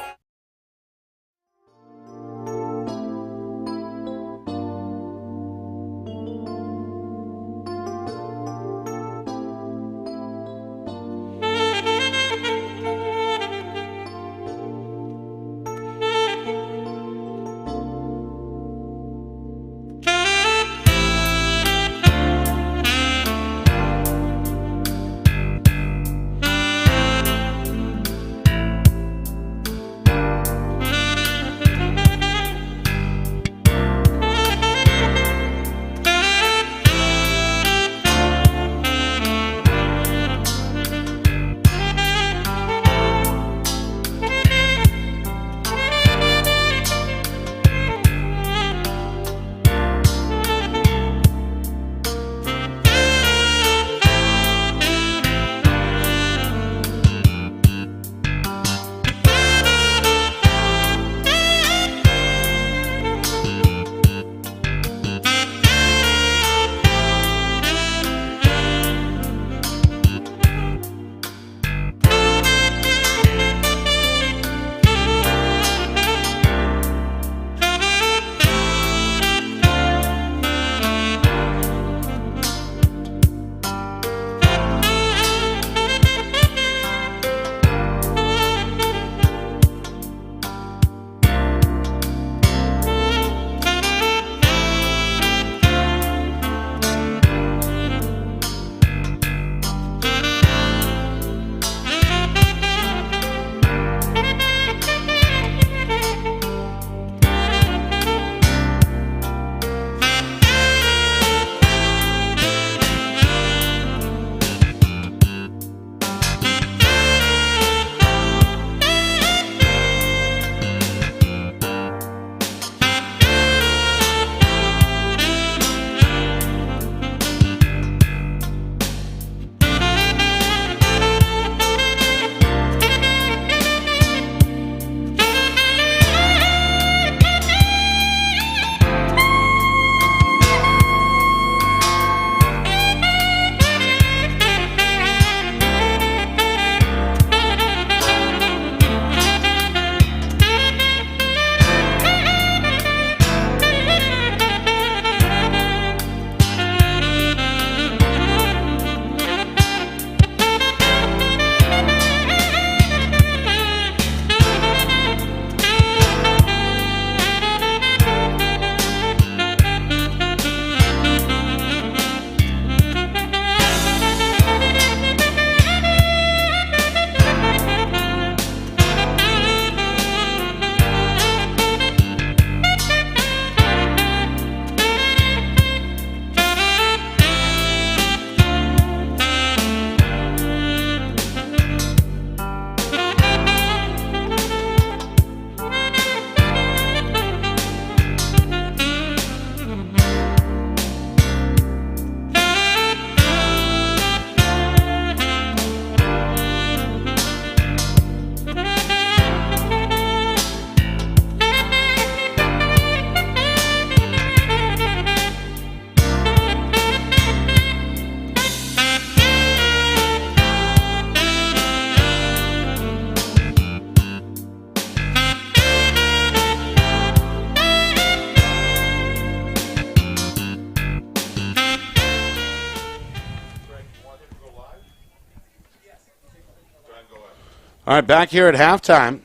All right, back here at halftime.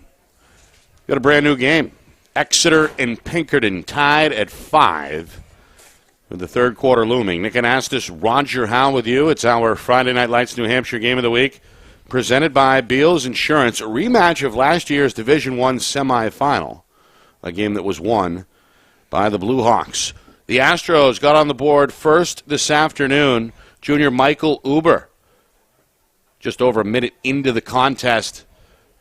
Got a brand new game. Exeter and Pinkerton tied at 5 with the third quarter looming. Nick Anastas, Roger Howe with you. It's our Friday Night Lights New Hampshire Game of the Week presented by Beals Insurance, a rematch of last year's Division I semifinal, a game that was won by the Blue Hawks. The Astros got on the board first this afternoon. Junior Michael Uber, just over a minute into the contest,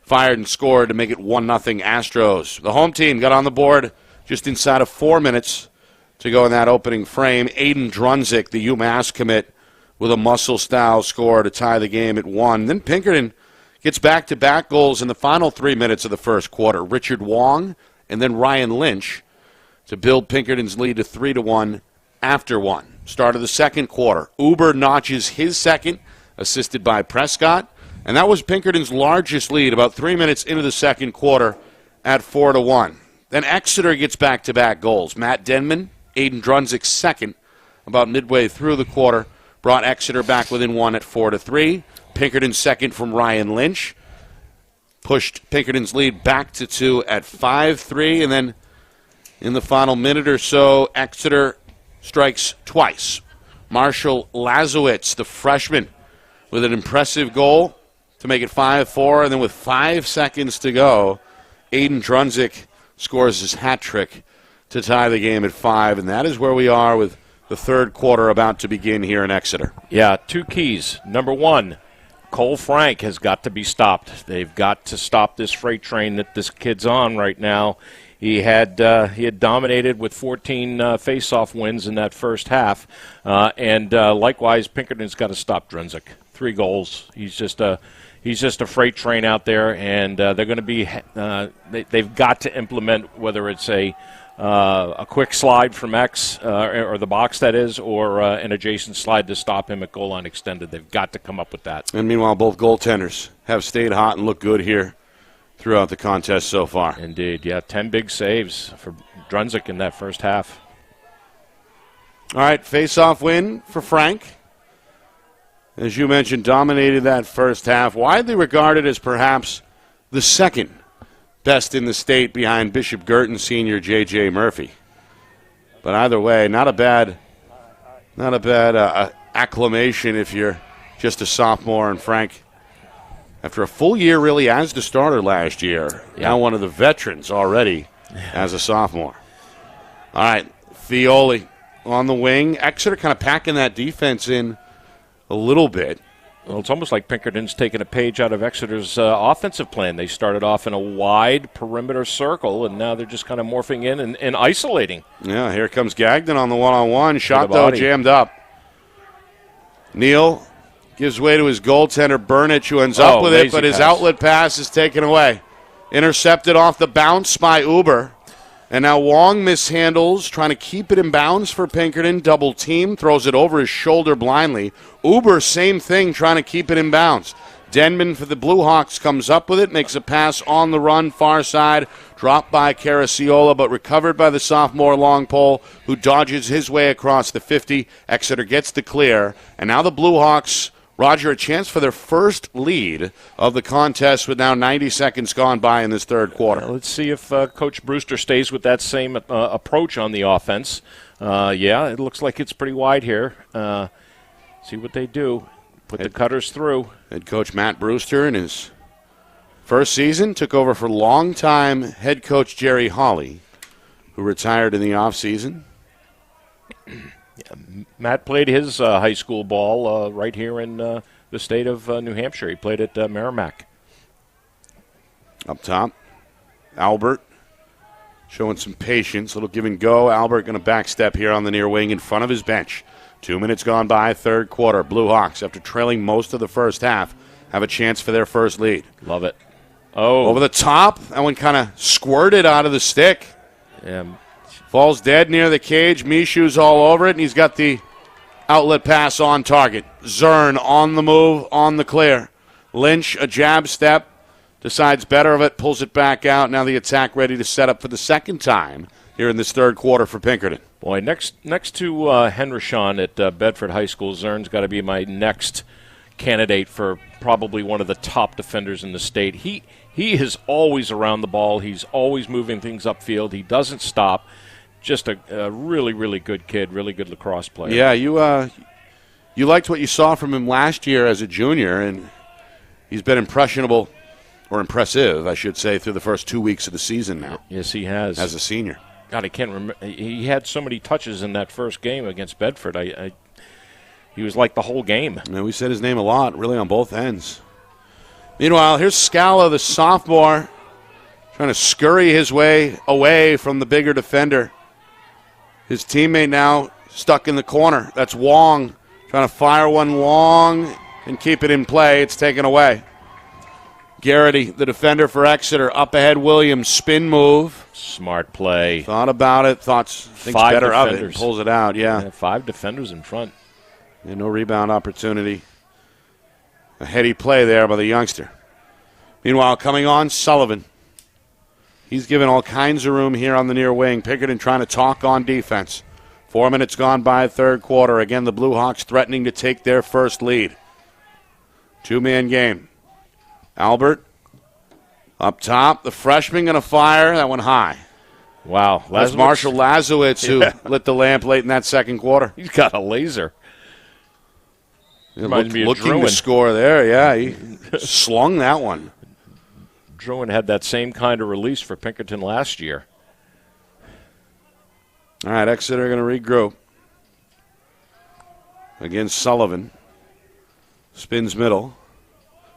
fired and scored to make it 1-0 Astros. The home team got on the board just inside of 4 minutes to go in that opening frame. Aiden Drunzik, the UMass commit, with a muscle-style score to tie the game at 1. Then Pinkerton gets back-to-back goals in the final 3 minutes of the first quarter. Richard Wong and then Ryan Lynch to build Pinkerton's lead to 3-1 after 1. Start of the second quarter. Uber notches his second, assisted by Prescott. And that was Pinkerton's largest lead about 3 minutes into the second quarter at 4-1. Then Exeter gets back-to-back goals. Matt Denman, Aiden Drunzik's second, about midway through the quarter, brought Exeter back within 1 at 4-3. Pinkerton's second from Ryan Lynch pushed Pinkerton's lead back to 2 at 5-3. And then in the final minute or so, Exeter strikes twice. Marshall Lazowitz, the freshman, with an impressive goal to make it 5-4, and then with 5 seconds to go, Aiden Drunzik scores his hat trick to tie the game at 5, and that is where we are with the third quarter about to begin here in Exeter. Yeah, 2 keys. Number 1, Cole Frank has got to be stopped. They've got to stop this freight train that this kid's on right now. He had dominated with 14 face-off wins in that first half, and likewise, Pinkerton's got to stop Drunzik. 3 goals. He's just a freight train out there, and they're going to be. They've got to implement whether it's a quick slide from X or the box that is, or an adjacent slide to stop him at goal line extended. They've got to come up with that. And meanwhile, both goaltenders have stayed hot and looked good here throughout the contest so far. Indeed, yeah, 10 big saves for Drunzik in that first half. All right, face-off win for Frank. As you mentioned, dominated that first half. Widely regarded as perhaps the second best in the state behind Bishop Girton senior J.J. Murphy. But either way, not a bad acclamation if you're just a sophomore. And Frank, after a full year really as the starter last year, now one of the veterans already as a sophomore. All right, Fioli on the wing. Exeter kind of packing that defense in a little bit. Well, it's almost like Pinkerton's taken a page out of Exeter's offensive plan. They started off in a wide perimeter circle, and now they're just kind of morphing in and isolating. Yeah, here comes Gagnon on the one-on-one. Shot, though, jammed up. Neal gives way to his goaltender, Burnich, who ends up with it, but his outlet pass is taken away. Intercepted off the bounce by Uber. And now Wong mishandles, trying to keep it in bounds for Pinkerton. Double team, throws it over his shoulder blindly. Uber, same thing, trying to keep it in bounds. Denman for the Blue Hawks comes up with it, makes a pass on the run, far side, dropped by Caraciola, but recovered by the sophomore long pole, who dodges his way across the 50. Exeter gets the clear, and now the Blue Hawks, Roger, a chance for their first lead of the contest with now 90 seconds gone by in this third quarter. Let's see if Coach Brewster stays with that same approach on the offense. It looks like it's pretty wide here. See what they do. Put the cutters through. Head coach Matt Brewster in his first season took over for longtime head coach Jerry Hawley, who retired in the offseason. Matt played his high school ball right here in the state of New Hampshire. He played at Merrimack. Up top, Albert showing some patience. Little give and go. Albert going to backstep here on the near wing in front of his bench. 2 minutes gone by, third quarter. Blue Hawks, after trailing most of the first half, have a chance for their first lead. Love it. Oh. Over the top. That one kind of squirted out of the stick. Yeah. Falls dead near the cage. Mishu's all over it, and he's got the outlet pass on target. Zern on the move, on the clear. Lynch, a jab step, decides better of it, pulls it back out. Now the attack ready to set up for the second time here in this third quarter for Pinkerton. Boy, next to Henry Shawn at Bedford High School, Zern's got to be my next candidate for probably one of the top defenders in the state. He is always around the ball. He's always moving things upfield. He doesn't stop. Just a really, really good kid, really good lacrosse player. Yeah, you liked what you saw from him last year as a junior, and he's been impressionable, or impressive, I should say, through the first 2 weeks of the season now. Yes, he has. As a senior. God, I can't remember. He had so many touches in that first game against Bedford. He was like the whole game. And we said his name a lot, really, on both ends. Meanwhile, here's Scala, the sophomore, trying to scurry his way away from the bigger defender. His teammate now stuck in the corner. That's Wong, trying to fire one long and keep it in play. It's taken away. Garrity, the defender for Exeter, up ahead Williams, spin move. Smart play. Thought about it, thinks better of it, pulls it out, yeah. 5 defenders in front. And no rebound opportunity. A heady play there by the youngster. Meanwhile, coming on, Sullivan. He's given all kinds of room here on the near wing. Pinkerton trying to talk on defense. 4 minutes gone by third quarter. Again, the Blue Hawks threatening to take their first lead. 2-man game. Albert up top. The freshman going to fire. That one high. Wow. That's Marshall Lazowitz who lit the lamp late in that second quarter. He's got a laser. Looking to score there, yeah. He slung that one. Druin had that same kind of release for Pinkerton last year. All right, Exeter going to regroup. Against Sullivan. Spins middle.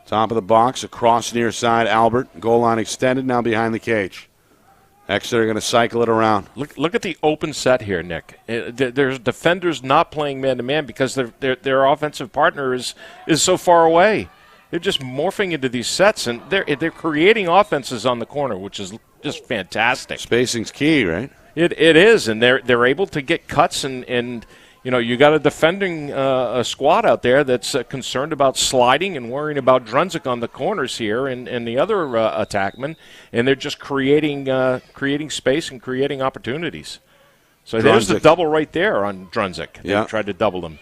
Top of the box, across near side, Albert. Goal line extended, now behind the cage. Exeter going to cycle it around. Look at the open set here, Nick. There's defenders not playing man-to-man because their offensive partner is so far away. They're just morphing into these sets, and they're creating offenses on the corner, which is just fantastic. Spacing's key, right? It is, and they're able to get cuts, and you know, you got a defending a squad out there that's concerned about sliding and worrying about Drunzik on the corners here and the other attackmen, and they're just creating space and creating opportunities. So there's the double right there on Drunzik. They tried to double him.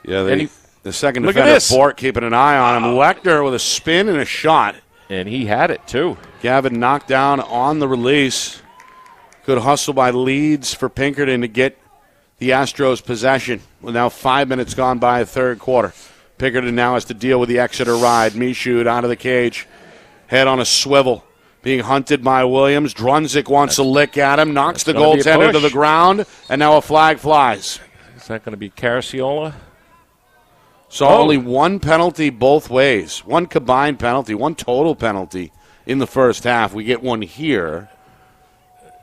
Yeah, the second defender, Bort, keeping an eye on him. Wechter with a spin and a shot. And he had it, too. Gavin knocked down on the release. Good hustle by Leeds for Pinkerton to get the Astros possession. Well, now 5 minutes gone by the third quarter. Pinkerton now has to deal with the Exeter ride. Michoud out of the cage. Head on a swivel. Being hunted by Williams. Drunzik wants a lick at him. Knocks the goaltender to the ground. And now a flag flies. Is that going to be Caraciola? So only one penalty both ways. One combined penalty. One total penalty in the first half. We get one here.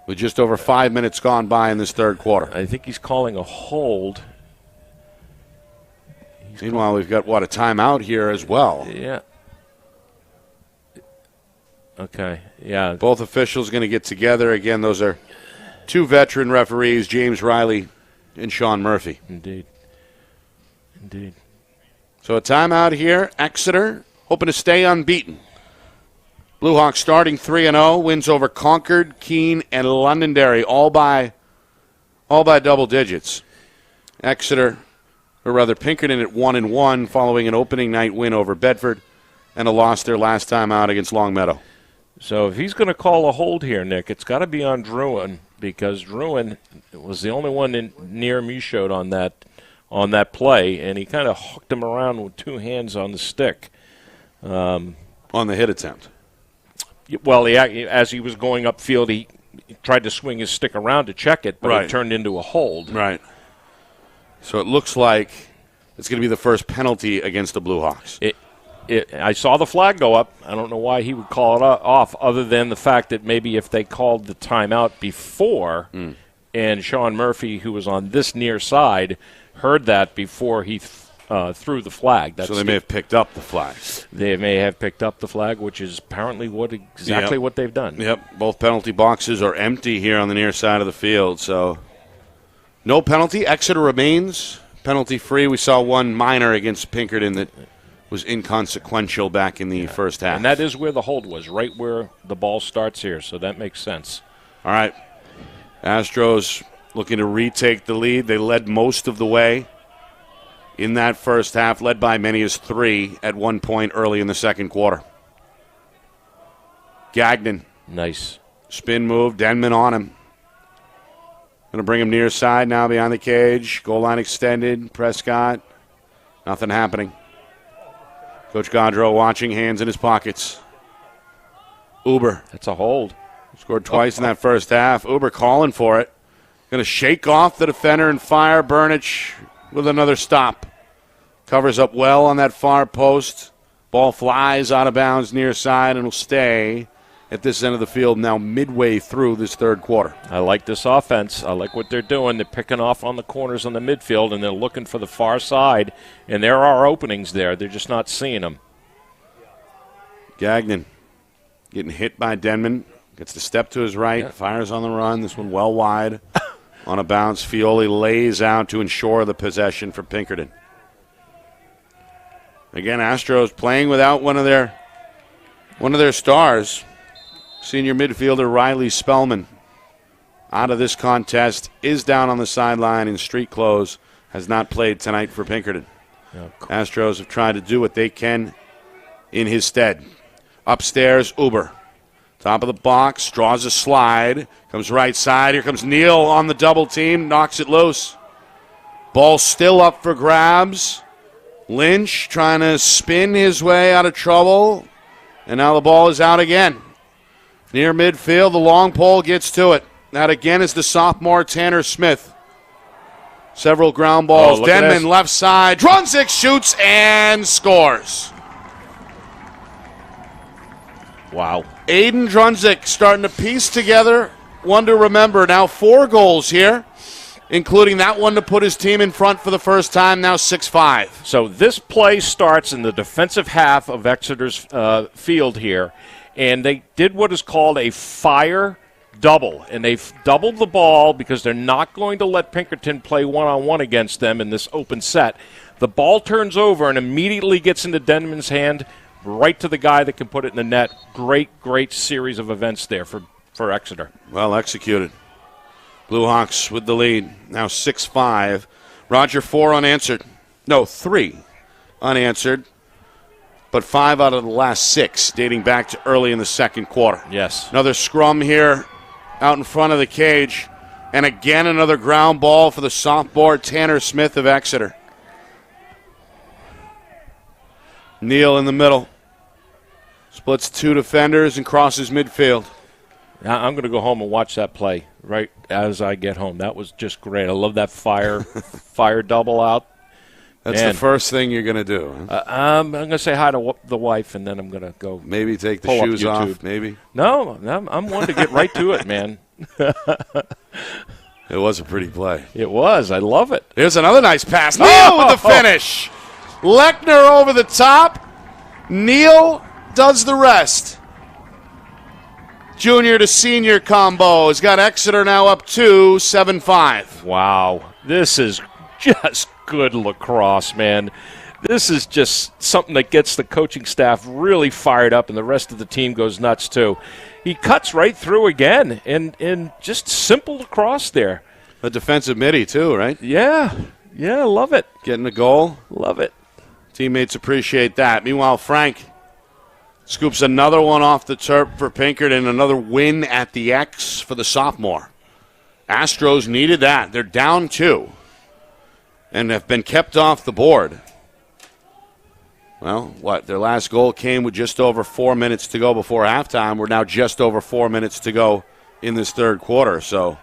With just over 5 minutes gone by in this third quarter. I think he's calling a hold. Meanwhile, we've got, a timeout here as well. Yeah. Okay, yeah. Both officials going to get together. Again, those are two veteran referees, James Riley and Sean Murphy. Indeed. So a timeout here. Exeter hoping to stay unbeaten. Blue Hawks starting 3-0, wins over Concord, Keene, and Londonderry, all by double digits. Exeter, or rather Pinkerton at 1-1, following an opening night win over Bedford and a loss their last time out against Longmeadow. So if he's going to call a hold here, Nick, it's got to be on Druin because Druin was the only one near Michaud on that play, and he kind of hooked him around with two hands on the stick. On the hit attempt. Well, as he was going upfield, he tried to swing his stick around to check it, but it turned into a hold. Right. So it looks like it's going to be the first penalty against the Blue Hawks. I saw the flag go up. I don't know why he would call it off, other than the fact that maybe if they called the timeout before, and Sean Murphy, who was on this near side, heard that before he threw the flag. So they may have picked up the flag. They may have picked up the flag, which is apparently exactly what they've done. Yep, both penalty boxes are empty here on the near side of the field. So no penalty. Exeter remains penalty-free. We saw one minor against Pinkerton that was inconsequential back in the first half. And that is where the hold was, right where the ball starts here, so that makes sense. All right. Astros looking to retake the lead. They led most of the way in that first half, led by many as 3 at one point early in the second quarter. Gagnon. Nice. Spin move, Denman on him. Going to bring him near side now behind the cage. Goal line extended. Prescott. Nothing happening. Coach Gaudreau watching, hands in his pockets. Uber. That's a hold. Scored twice in that first half. Uber calling for it. Going to shake off the defender and fire. Burnich with another stop. Covers up well on that far post. Ball flies out of bounds near side and will stay at this end of the field now midway through this third quarter. I like this offense. I like what they're doing. They're picking off on the corners on the midfield, and they're looking for the far side. And there are openings there. They're just not seeing them. Gagnon getting hit by Denman. Gets the step to his right. Fires on the run. This one well wide. On a bounce, Fioli lays out to ensure the possession for Pinkerton. Again, Astros playing without one of their stars. Senior midfielder Riley Spellman out of this contest, is down on the sideline in street clothes, has not played tonight for Pinkerton. Astros have tried to do what they can in his stead. Upstairs, Uber. Top of the box, draws a slide, comes right side. Here comes Neal on the double team, knocks it loose. Ball still up for grabs. Lynch trying to spin his way out of trouble. And now the ball is out again. Near midfield, the long pole gets to it. That again is the sophomore Tanner Smith. Several ground balls. Denman left side. Drunzik shoots and scores. Wow. Aiden Drunzik starting to piece together one to remember. Now 4 goals here, including that one to put his team in front for the first time, now 6-5. So this play starts in the defensive half of Exeter's field here, and they did what is called a fire double, and they've doubled the ball because they're not going to let Pinkerton play one-on-one against them in this open set. The ball turns over and immediately gets into Denman's hand, right to the guy that can put it in the net. Great series of events there for Exeter. Well executed. Blue Hawks with the lead, now 6-5. Roger, 4 unanswered. No, 3 unanswered, but 5 out of the last 6 dating back to early in the second quarter. Yes. Another scrum here out in front of the cage, and again another ground ball for the sophomore Tanner Smith of Exeter. Neal in the middle. Splits 2 defenders and crosses midfield. I'm going to go home and watch that play right as I get home. That was just great. I love that fire double out. That's the first thing you're going to do. Huh? I'm going to say hi to the wife, and then I'm going to go. Maybe take the shoes off, maybe? No, I'm one to get right to it, man. It was a pretty play. It was. I love it. Here's another nice pass. Neal with the finish. Lechner over the top. Neal does the rest. Junior to senior combo has got Exeter now up 7-5. Wow. This is just good lacrosse, man. This is just something that gets the coaching staff really fired up, and the rest of the team goes nuts too. He cuts right through again, and just simple lacrosse there. A defensive midi too, right? Yeah, love it. Getting a goal. Love it. Teammates appreciate that. Meanwhile, Frank scoops another one off the turf for Pinkerton, another win at the X for the sophomore. Astros needed that. They're down 2 and have been kept off the board. Well, their last goal came with just over 4 minutes to go before halftime. We're now just over 4 minutes to go in this third quarter, so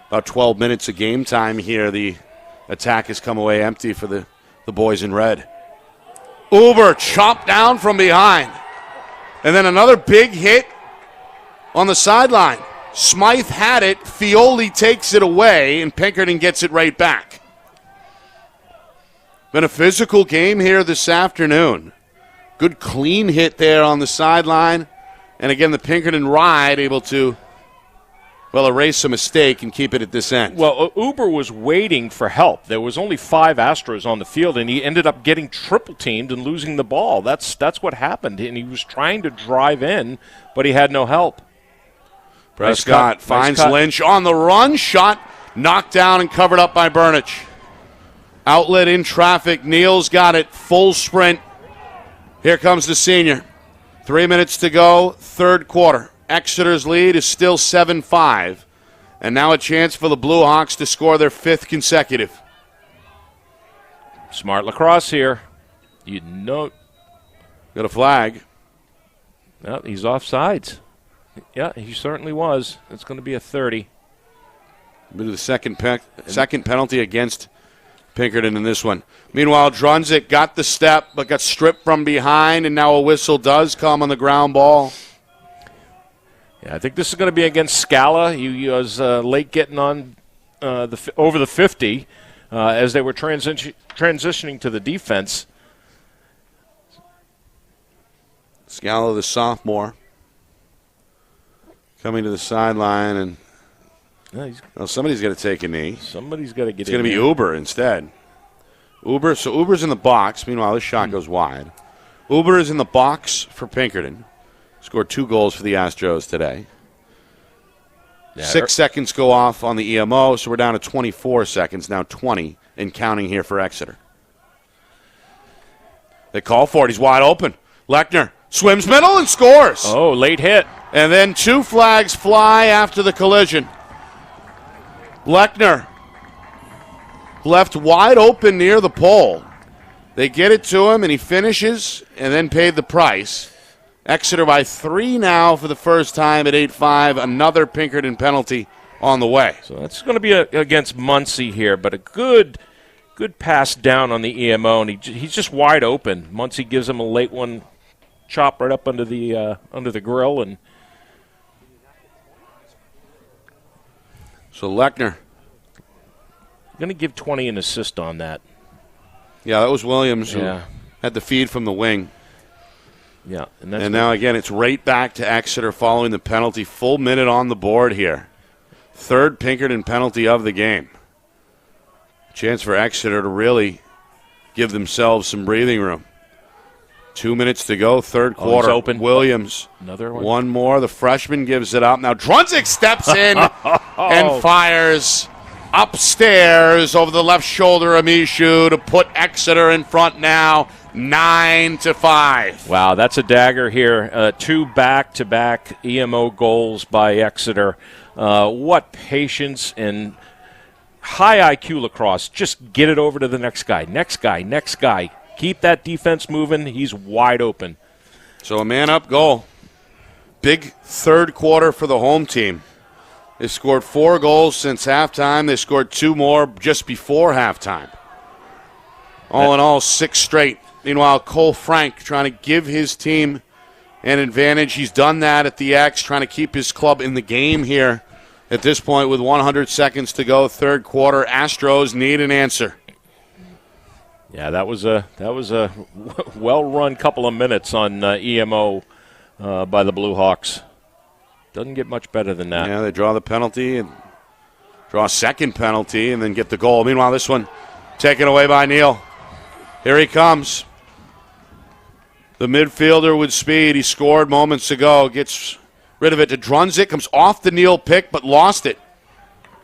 about 12 minutes of game time here. The attack has come away empty for the boys in red. Uber chopped down from behind. And then another big hit on the sideline. Smythe had it. Fioli takes it away, and Pinkerton gets it right back. Been a physical game here this afternoon. Good clean hit there on the sideline. And again, the Pinkerton ride able to, erase a mistake and keep it at this end. Well, Uber was waiting for help. There was only 5 Astros on the field, and he ended up getting triple-teamed and losing the ball. That's what happened, and he was trying to drive in, but he had no help. Prescott finds Lynch on the run. Shot knocked down and covered up by Burnich. Outlet in traffic. Neal's got it. Full sprint. Here comes the senior. 3 minutes to go, third quarter. Exeter's lead is still 7-5. And now a chance for the Blue Hawks to score their 5th consecutive. Smart lacrosse here. You know. Got a flag. Well, he's offsides. Yeah, he certainly was. It's going to be a 30. The second penalty against Pinkerton in this one. Meanwhile, Drunzik got the step but got stripped from behind, and now a whistle does come on the ground ball. Yeah, I think this is going to be against Scala. He was late getting on over the 50 as they were transitioning to the defense. Scala, the sophomore, coming to the sideline, and somebody's got to take a knee. Somebody's got to get. It's going to be Uber instead. Uber's in the box. Meanwhile, this shot goes wide. Uber is in the box for Pinkerton. Scored 2 goals for the Astros today. 6 seconds go off on the EMO, so we're down to 24 seconds, now 20 and counting here for Exeter. They call for it. He's wide open. Lechner swims middle and scores. Oh, late hit. And then 2 flags fly after the collision. Lechner left wide open near the pole. They get it to him, and he finishes and then paid the price. Exeter by 3 now for the first time at 8-5. Another Pinkerton penalty on the way. So that's going to be against Muncie here, but a good pass down on the EMO, and he's just wide open. Muncie gives him a late one, chop right up under the grill, and so Lechner going to give 20 an assist on that. Yeah, that was Williams who Yeah. had the feed from the wing. Yeah, and now again it's right back to Exeter following the penalty. Full minute on the board here. 3rd Pinkerton penalty of the game. Chance for Exeter to really give themselves some breathing room. 2 minutes to go, third quarter. Open. Williams. Another one. One more. The freshman gives it up. Now Drunzik steps in and fires upstairs over the left shoulder of Mishu to put Exeter in front now, 9-5. Wow, that's a dagger here. 2 back-to-back EMO goals by Exeter. What patience and high IQ lacrosse. Just get it over to the next guy. Next guy. Keep that defense moving. He's wide open. So a man-up goal. Big third quarter for the home team. They scored 4 goals since halftime. They scored 2 more just before halftime. All in all, 6 straight. Meanwhile, Cole Frank trying to give his team an advantage. He's done that at the X, trying to keep his club in the game here at this point with 100 seconds to go, third quarter. Astros need an answer. Yeah, that was a well-run couple of minutes on EMO by the Blue Hawks. Doesn't get much better than that. Yeah, they draw the penalty and draw a second penalty and then get the goal. Meanwhile, this one taken away by Neal. Here he comes. The midfielder with speed. He scored moments ago. Gets rid of it to Drunzik. Comes off the Neal pick but lost it.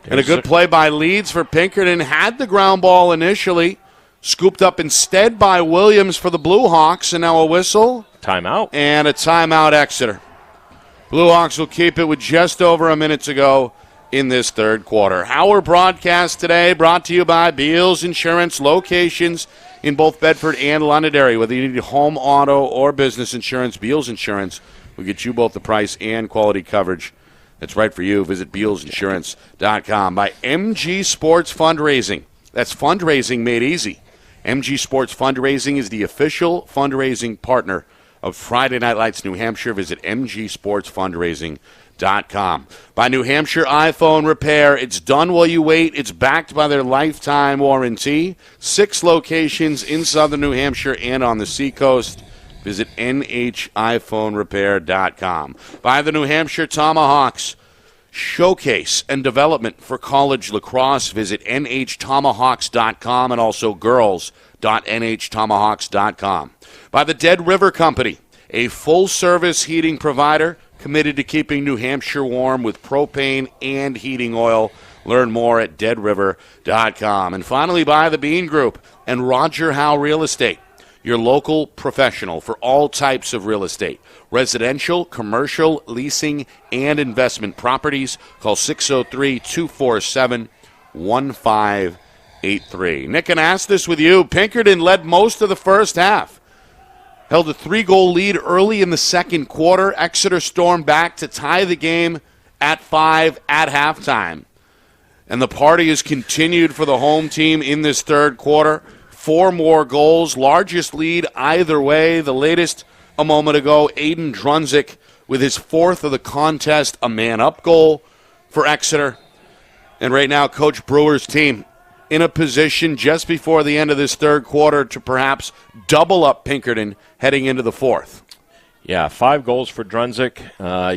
And a good play by Leeds for Pinkerton. Had the ground ball initially. Scooped up instead by Williams for the Blue Hawks. And now a whistle. Timeout. And a timeout, Exeter. Blue Hawks will keep it with just over a minute to go in this third quarter. Our broadcast today brought to you by Beals Insurance, locations in both Bedford and Londonderry. Whether you need home, auto, or business insurance, Beals Insurance will get you both the price and quality coverage that's right for you. Visit BealsInsurance.com. By MG Sports Fundraising. That's fundraising made easy. MG Sports Fundraising is the official fundraising partner of Friday Night Lights New Hampshire. Visit mgsportsfundraising.com. By New Hampshire iPhone Repair, it's done while you wait. It's backed by their lifetime warranty. 6 locations in southern New Hampshire and on the seacoast. Visit nhiphonerepair.com. By the New Hampshire Tomahawks, showcase and development for college lacrosse. Visit nhtomahawks.com and also girls.nhtomahawks.com. By the Dead River Company, a full-service heating provider committed to keeping New Hampshire warm with propane and heating oil. Learn more at deadriver.com. And finally, by the Bean Group and Roger Howe Real Estate, your local professional for all types of real estate, residential, commercial, leasing, and investment properties. Call 603-247-1583. Nick, and ask this with you. Pinkerton led most of the first half. Held a 3-goal lead early in the second quarter. Exeter stormed back to tie the game at 5 at halftime. And the party has continued for the home team in this third quarter. 4 more goals, largest lead either way. The latest a moment ago, Aiden Drunzik with his 4th of the contest, a man-up goal for Exeter. And right now, Coach Brewer's team in a position just before the end of this third quarter to perhaps double up Pinkerton heading into the fourth. Yeah, 5 goals for Drunzik.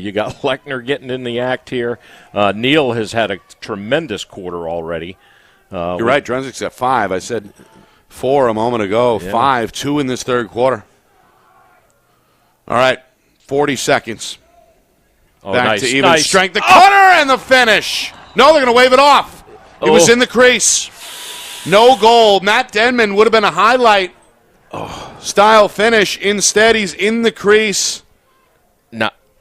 You got Lechner getting in the act here. Neal has had a tremendous quarter already. You're right, Drunzik's at 5. I said 4 a moment ago. Yeah. 5, 2 in this third quarter. All right, 40 seconds. Oh, back nice. to even Nice. strength. The cutter and the finish. No, they're going to wave it off. It was in the crease. No goal. Matt Denman would have been a highlight style finish. Instead, he's in the crease.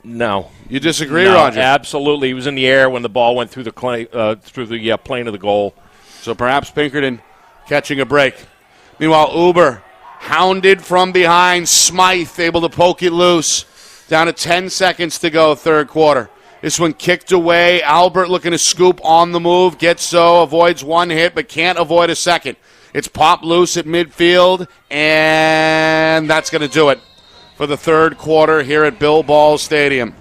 No. You disagree, No, Roger? Absolutely. He was in the air when the ball went through the plane of the goal. So perhaps Pinkerton catching a break. Meanwhile, Uber hounded from behind. Smythe able to poke it loose. Down to 10 seconds to go, third quarter. This one kicked away. Albert looking to scoop on the move. Gets so, avoids one hit, but can't avoid a second. It's popped loose at midfield, and that's going to do it for the third quarter here at Bill Ball Stadium.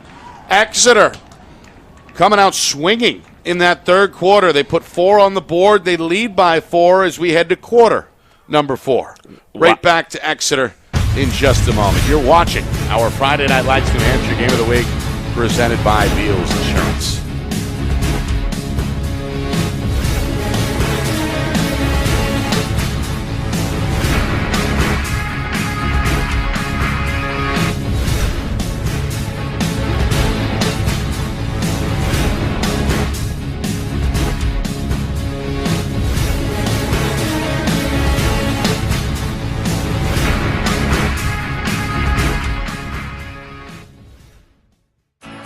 Exeter coming out swinging in that third quarter. They put 4 on the board. They lead by 4 as we head to quarter number 4. Right back to Exeter in just a moment. You're watching our Friday Night Lights New Hampshire Game of the Week, presented by Beals Insurance.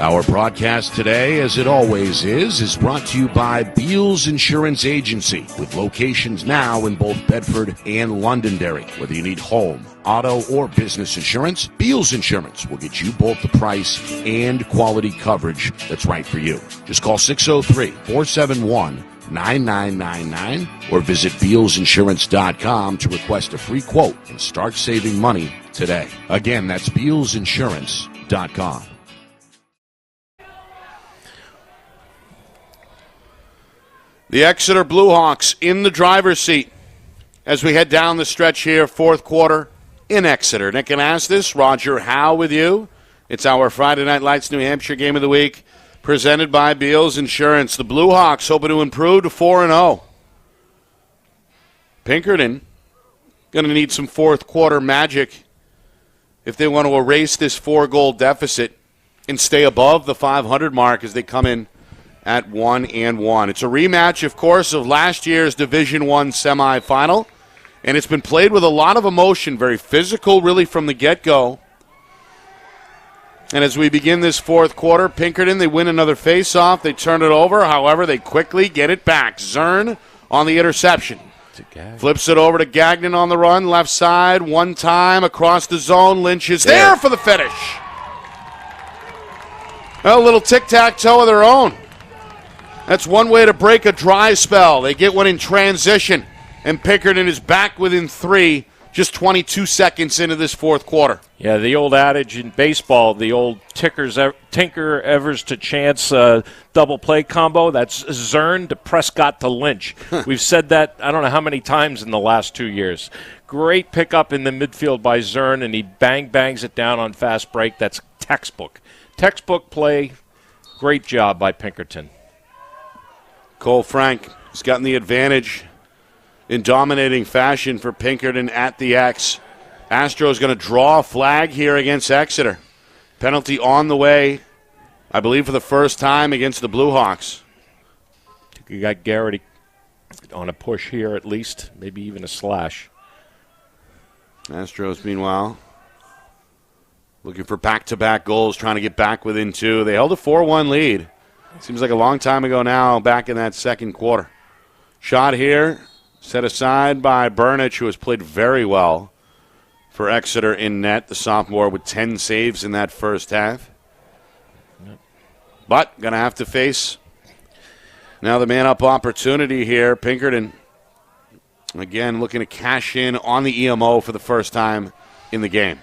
Our broadcast today, as it always is brought to you by Beals Insurance Agency, with locations now in both Bedford and Londonderry. Whether you need home, auto, or business insurance, Beals Insurance will get you both the price and quality coverage that's right for you. Just call 603-471-9999 or visit BealsInsurance.com to request a free quote and start saving money today. Again, that's BealsInsurance.com. The Exeter Bluehawks in the driver's seat as we head down the stretch here, fourth quarter in Exeter. Nick and Astis, Roger Howe with you. It's our Friday Night Lights New Hampshire Game of the Week, presented by Beals Insurance. The Bluehawks hoping to improve to 4-0. Pinkerton going to need some fourth quarter magic if they want to erase this 4-goal deficit and stay above the 500 mark as they come in at 1-1. It's a rematch, of course, of last year's Division I semifinal, and it's been played with a lot of emotion, very physical really from the get-go. And as we begin this fourth quarter, Pinkerton, they win another face-off. They turn it over. However, they quickly get it back. Zern on the interception. Flips it over to Gagnon on the run, left side, one time across the zone. Lynch is there for the finish. A little tic-tac-toe of their own. That's one way to break a dry spell. They get one in transition, and Pinkerton is back within 3, just 22 seconds into this fourth quarter. Yeah, the old adage in baseball, the old Tinker Evers to Chance double play combo, that's Zern to Prescott to Lynch. We've said that I don't know how many times in the last 2 years. Great pickup in the midfield by Zern, and he bangs it down on fast break. That's textbook. Textbook play. Great job by Pinkerton. Cole Frank has gotten the advantage in dominating fashion for Pinkerton at the X. Astros going to draw a flag here against Exeter. Penalty on the way, I believe for the first time against the Bluehawks. You got Garrity on a push here at least, maybe even a slash. Astros, meanwhile, looking for back-to-back goals, trying to get back within 2. They held a 4-1 lead. Seems like a long time ago now, back in that second quarter. Shot here, set aside by Burnich, who has played very well for Exeter in net. The sophomore with 10 saves in that first half. But going to have to face now the man-up opportunity here. Pinkerton, again, looking to cash in on the EMO for the first time in the game.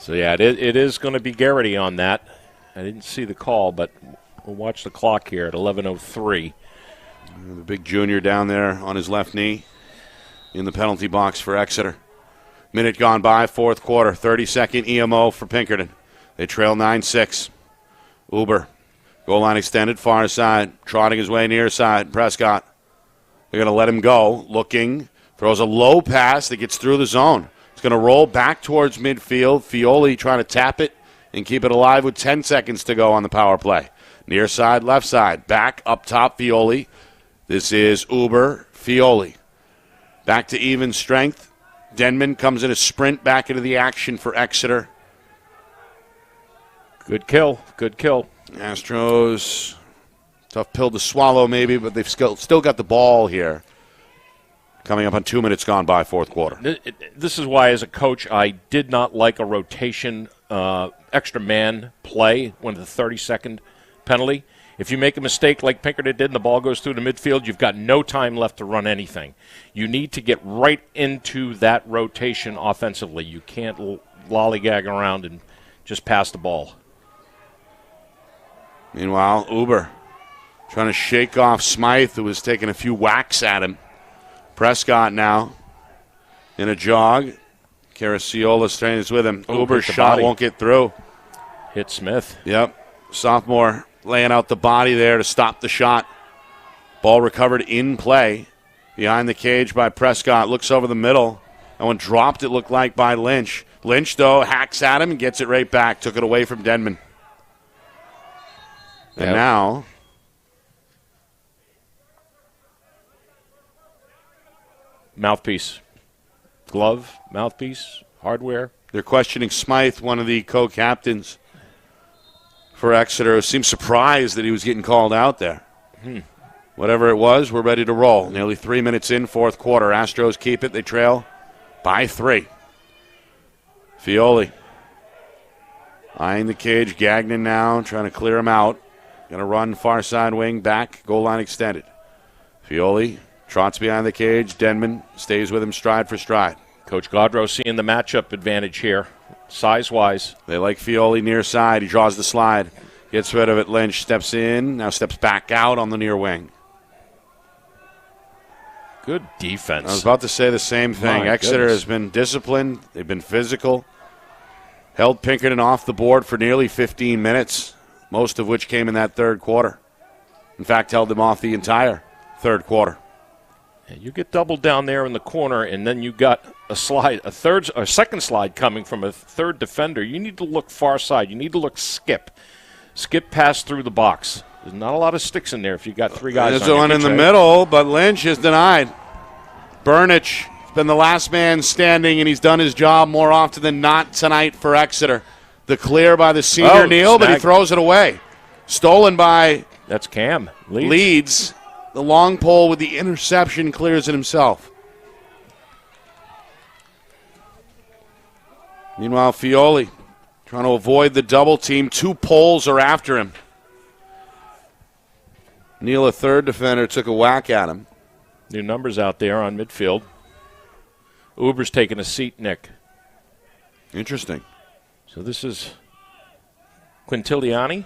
So, yeah, it is going to be Garrity on that. I didn't see the call, but we'll watch the clock here at 11:03. The big junior down there on his left knee in the penalty box for Exeter. Minute gone by, fourth quarter, 30-second EMO for Pinkerton. They trail 9-6. Uber, goal line extended, far side, trotting his way near side. Prescott, they're going to let him go. Looking, throws a low pass that gets through the zone. It's going to roll back towards midfield. Fioli trying to tap it and keep it alive with 10 seconds to go on the power play. Near side, left side, back up top, Fioli. This is Uber, Fioli. Back to even strength. Denman comes in a sprint back into the action for Exeter. Good kill. Astros, tough pill to swallow maybe, but they've still got the ball here. Coming up on 2 minutes gone by, fourth quarter. This is why, as a coach, I did not like a rotation extra man play when the 30-second penalty. If you make a mistake like Pinkerton did and the ball goes through the midfield, you've got no time left to run anything. You need to get right into that rotation offensively. You can't lollygag around and just pass the ball. Meanwhile, Uber trying to shake off Smythe, who was taking a few whacks at him. Prescott now in a jog. Caraciola strains with him. Uber's shot won't get through. Hit Smith. Yep. Sophomore laying out the body there to stop the shot. Ball recovered in play. Behind the cage by Prescott. Looks over the middle. That one dropped, it looked like, by Lynch. Lynch, though, hacks at him and gets it right back. Took it away from Denman. And now mouthpiece. Glove, mouthpiece, hardware. They're questioning Smythe, one of the co-captains for Exeter, who seemed surprised that he was getting called out there. Whatever it was, we're ready to roll. Nearly 3 minutes in, fourth quarter. Astros keep it. They trail by 3. Fioli eyeing the cage. Gagnon now trying to clear him out. Going to run far side wing back. Goal line extended. Fioli trots behind the cage. Denman stays with him stride for stride. Coach Gaudreau seeing the matchup advantage here, size-wise. They like Fioli near side. He draws the slide. Gets rid of it. Lynch steps in. Now steps back out on the near wing. Good defense. I was about to say the same thing. Exeter has been disciplined. They've been physical. Held Pinkerton off the board for nearly 15 minutes, most of which came in that third quarter. In fact, held them off the entire third quarter. You get doubled down there in the corner, and then you got a second slide coming from a third defender. You need to look far side. You need to look skip. Skip pass through the box. There's not a lot of sticks in there if you got 3 guys. There's one in the middle, but Lynch is denied. Burnich has been the last man standing, and he's done his job more often than not tonight for Exeter. The clear by the senior Neal, but he throws it away. Stolen by that's Cam Leeds. The long pole with the interception clears it himself. Meanwhile, Fioli trying to avoid the double team. 2 poles are after him. Neal, a third defender, took a whack at him. New numbers out there on midfield. Uber's taking a seat, Nick. Interesting. So this is Quintiliani.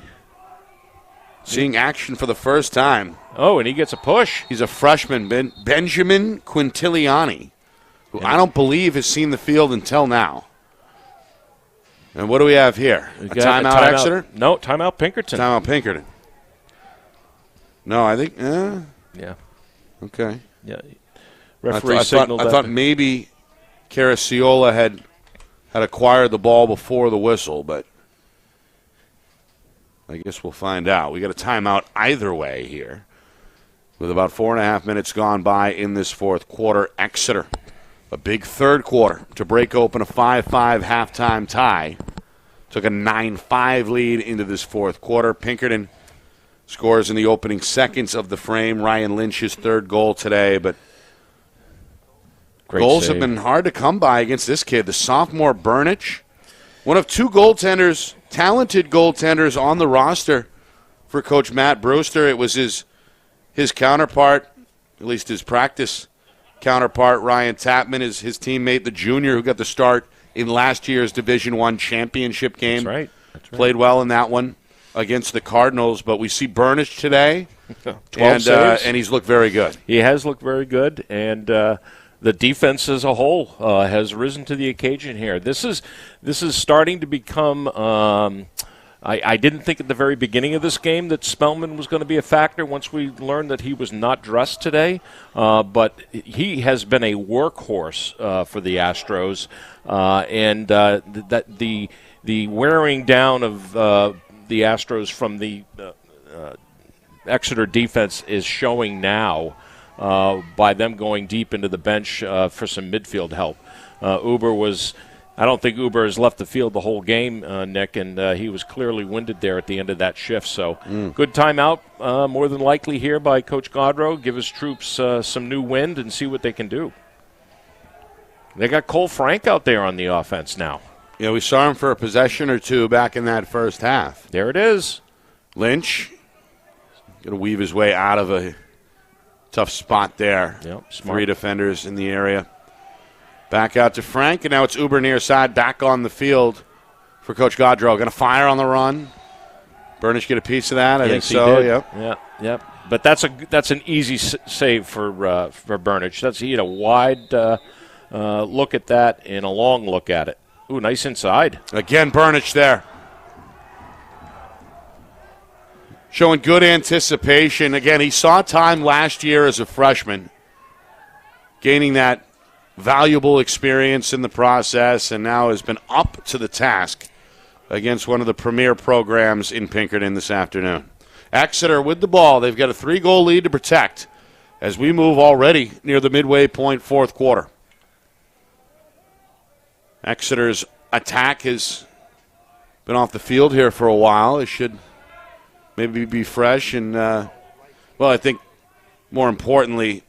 Seeing action for the first time. Oh, and he gets a push. He's a freshman, Benjamin Quintiliani, who I don't believe has seen the field until now. And what do we have here? A timeout, Exeter? No, timeout Pinkerton. Timeout Pinkerton. No, I think, yeah. Okay. Yeah. Referee signaled I thought maybe Caraciola had acquired the ball before the whistle, but I guess we'll find out. We got a timeout either way here. with about 4.5 minutes gone by in this fourth quarter. Exeter, a big third quarter to break open a 5-5 halftime tie. Took a 9-5 lead into this fourth quarter. Pinkerton scores in the opening seconds of the frame. Ryan Lynch's third goal today, but Great goals save. have been hard to come by against this kid. The sophomore Burnich, one of two goaltenders, talented goaltenders on the roster for Coach Matt Brewster. It was his counterpart, at least his practice counterpart, Ryan Tapman, is his teammate, the junior, who got the start in last year's Division I championship game. That's right. Played well in that one against the Cardinals, but we see Burnich today, 12 saves. and he's looked very good. He has looked very good, and the defense as a whole has risen to the occasion here. This is starting to become. I didn't think at the very beginning of this game that Spellman was going to be a factor once we learned that he was not dressed today, but he has been a workhorse for the Astros, and that the wearing down of the Astros from the Exeter defense is showing now by them going deep into the bench for some midfield help. I don't think Uber has left the field the whole game, Nick, and he was clearly winded there at the end of that shift. So good timeout, more than likely here by Coach Gaudreau. Give his troops some new wind and see what they can do. They got Cole Frank out there on the offense now. Yeah, we saw him for a possession or two back in that first half. There it is. Lynch going to weave his way out of a tough spot there. Yep, smart. 3 defenders in the area. Back out to Frank, and now it's Uber near side, back on the field for Coach Gaudreau. Going to fire on the run. Burnich get a piece of that? I think so, yep. Yep. But that's an easy save for Burnich. That's a wide look at that and a long look at it. Ooh, nice inside. Again, Burnich there. Showing good anticipation. Again, he saw time last year as a freshman, gaining that valuable experience in the process, and now has been up to the task against one of the premier programs in Pinkerton this afternoon. Exeter with the ball. They've got a 3-goal lead to protect as we move already near the midway point fourth quarter. Exeter's attack has been off the field here for a while. It should maybe be fresh, and, I think more importantly,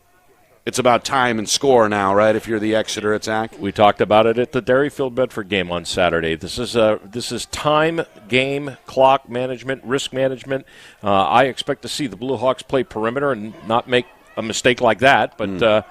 it's about time and score now, right, if you're the Exeter attack? We talked about it at the Derryfield Bedford game on Saturday. This is time, game, clock management, risk management. I expect to see the Blue Hawks play perimeter and not make a mistake like that, but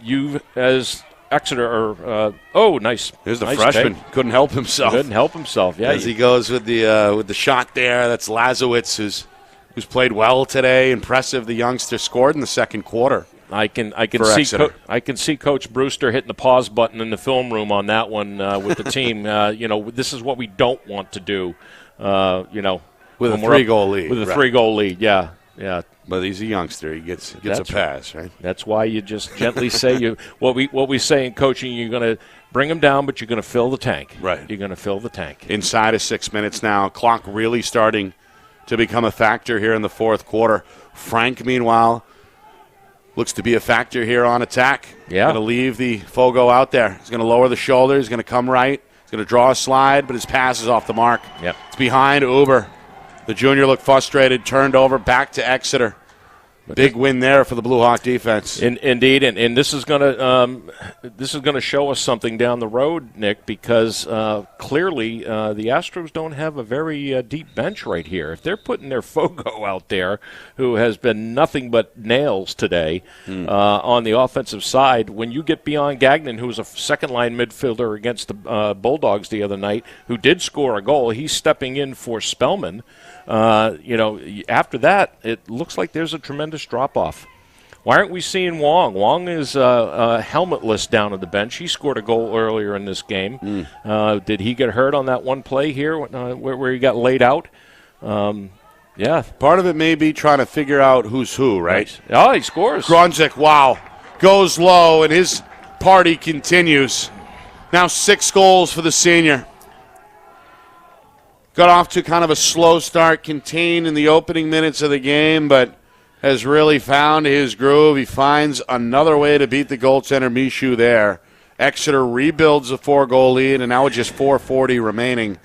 you as Exeter nice. Here's the nice freshman. take. Couldn't help himself. Yeah. As he goes with the shot there. That's Lazowitz, who's played well today. Impressive. The youngster scored in the second quarter. I can for see Exeter. I can see Coach Brewster hitting the pause button in the film room on that one with the team. This is what we don't want to do. With a 3-goal lead. With a 3-goal lead. Yeah. But he's a youngster. He gets a pass, right? That's why you just gently say what we say in coaching. You're going to bring them down, but you're going to fill the tank. Right. You're going to fill the tank. Inside of 6 minutes now. Clock really starting to become a factor here in the fourth quarter. Frank, meanwhile, looks to be a factor here on attack. Yeah. Going to leave the Fogo out there. He's going to lower the shoulder. He's going to come right. He's going to draw a slide, but his pass is off the mark. Yep. It's behind Uber. The junior looked frustrated, turned over, back to Exeter. Big win there for the Blue Hawk defense. Indeed, and this is going to show us something down the road, Nick, because clearly the Astros don't have a very deep bench right here. If they're putting their Fogo out there, who has been nothing but nails today on the offensive side, when you get beyond Gagnon, who was a second-line midfielder against the Bulldogs the other night, who did score a goal, he's stepping in for Spellman. After that, it looks like there's a tremendous drop-off. Why aren't we seeing Wong? Wong is helmetless down at the bench. He scored a goal earlier in this game. Did he get hurt on that one play here where he got laid out? Yeah. Part of it may be trying to figure out who's who, right? Oh, he scores. Grunzik, wow, goes low, and his party continues. Now 6 goals for the senior. Got off to kind of a slow start, contained in the opening minutes of the game, but has really found his groove. He finds another way to beat the goaltender Michoud there. Exeter rebuilds a 4-goal lead, and now with just 4:40 remaining,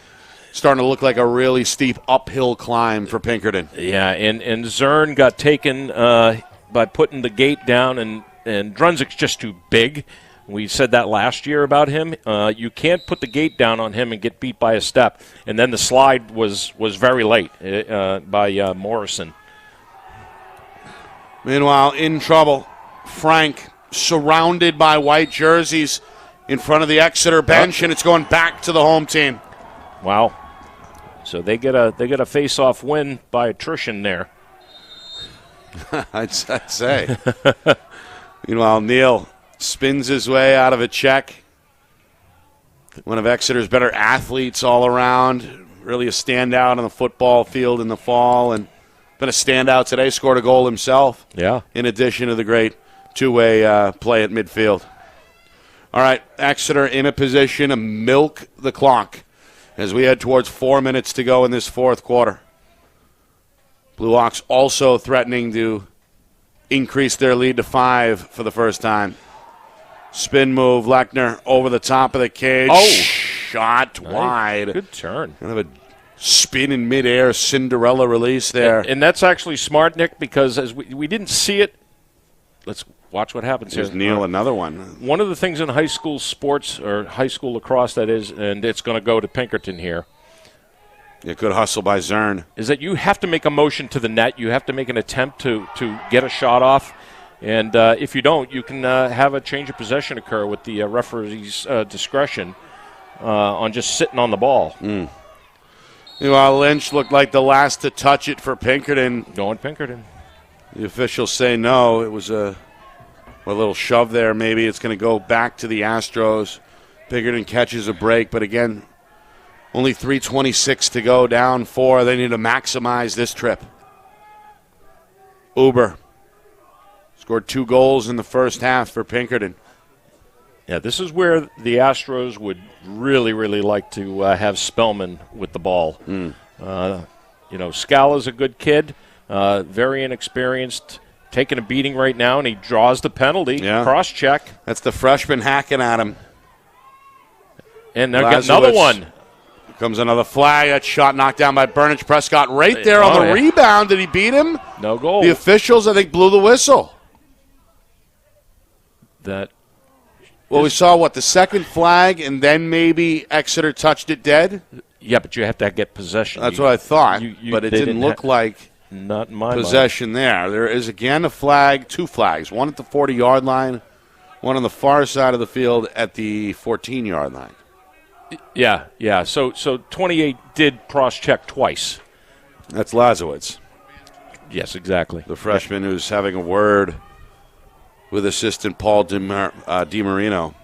starting to look like a really steep uphill climb for Pinkerton. Yeah, and Zern got taken by putting the gate down, and Drunzik's just too big. We said that last year about him. You can't put the gate down on him and get beat by a step. And then the slide was very late by Morrison. Meanwhile, in trouble, Frank, surrounded by white jerseys in front of the Exeter bench, and it's going back to the home team. Wow. So they get a face-off win by attrition there. I'd say. Meanwhile, Neal spins his way out of a check. One of Exeter's better athletes all around. Really a standout on the football field in the fall, and been a standout today. Scored a goal himself. Yeah. In addition to the great two-way play at midfield. All right, Exeter in a position to milk the clock as we head towards 4 minutes to go in this fourth quarter. Blue Hawks also threatening to increase their lead to 5 for the first time. Spin move, Lechner over the top of the cage. Oh! Shot wide. Good turn. Kind of a spin in midair, Cinderella release there. And that's actually smart, Nick, because as we didn't see it. Let's watch what happens Here's here. Neal, another one. One of the things in high school sports, or high school lacrosse that is, and it's going to go to Pinkerton here, Yeah, good hustle by Zern. is that you have to make a motion to the net. You have to make an attempt to get a shot off. And if you don't, you can have a change of possession occur with the referee's discretion on just sitting on the ball. Meanwhile, Lynch looked like the last to touch it for Pinkerton. Going Pinkerton. The officials say no. It was a little shove there. Maybe it's going to go back to the Astros. Pinkerton catches a break, but again, only 3:26 to go, down 4. They need to maximize this trip. Uber scored 2 goals in the first half for Pinkerton. Yeah, this is where the Astros would really, really like to have Spellman with the ball. Scala's a good kid, very inexperienced, taking a beating right now, and he draws the penalty. Yeah. Cross-check. That's the freshman hacking at him. And they'll get another one. Comes another flag. That shot knocked down by Burnage Prescott right there on the rebound. Did he beat him? No goal. The officials, I think, blew the whistle. Well, we saw, the second flag, and then maybe Exeter touched it dead? Yeah, but you have to get possession. That's what I thought, but it they didn't look like not in my possession there. There is, again, a flag, 2 flags, one at the 40-yard line, one on the far side of the field at the 14-yard line. Yeah. So 28 did cross-check twice. That's Lazowitz. Yes, exactly. The freshman who's having a word with assistant Paul DiMarino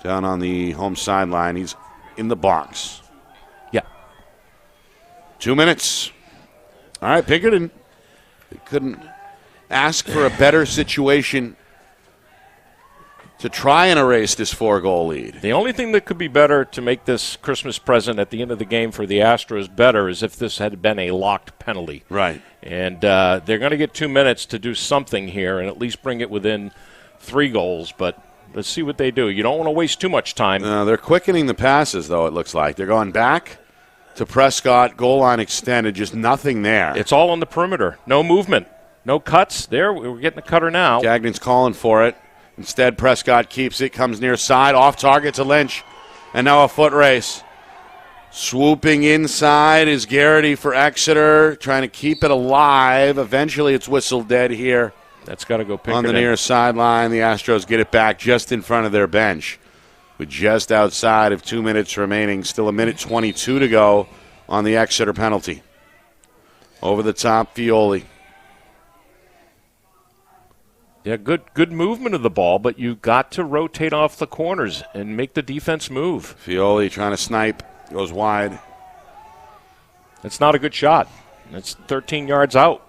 down on the home sideline. He's in the box. Yeah. 2 minutes. All right, Pinkerton. They couldn't ask for a better situation to try and erase this 4-goal lead. The only thing that could be better to make this Christmas present at the end of the game for the Astros better is if this had been a locked penalty. Right. And they're going to get 2 minutes to do something here and at least bring it within 3 goals. But let's see what they do. You don't want to waste too much time. They're quickening the passes, though, it looks like. They're going back to Prescott, goal line extended, just nothing there. It's all on the perimeter. No movement. No cuts. There, we're getting the cutter now. Gagnon's calling for it. Instead, Prescott keeps it, comes near side, off target to Lynch. And now a foot race. Swooping inside is Garrity for Exeter, trying to keep it alive. Eventually, it's whistled dead here. That's got to go Pinkerton. On the near sideline, the Astros get it back just in front of their bench. With just outside of 2 minutes remaining, still 1:22 to go on the Exeter penalty. Over the top, Fioli. Yeah, good movement of the ball, but you got to rotate off the corners and make the defense move. Fioli trying to snipe, goes wide. That's not a good shot. That's 13 yards out.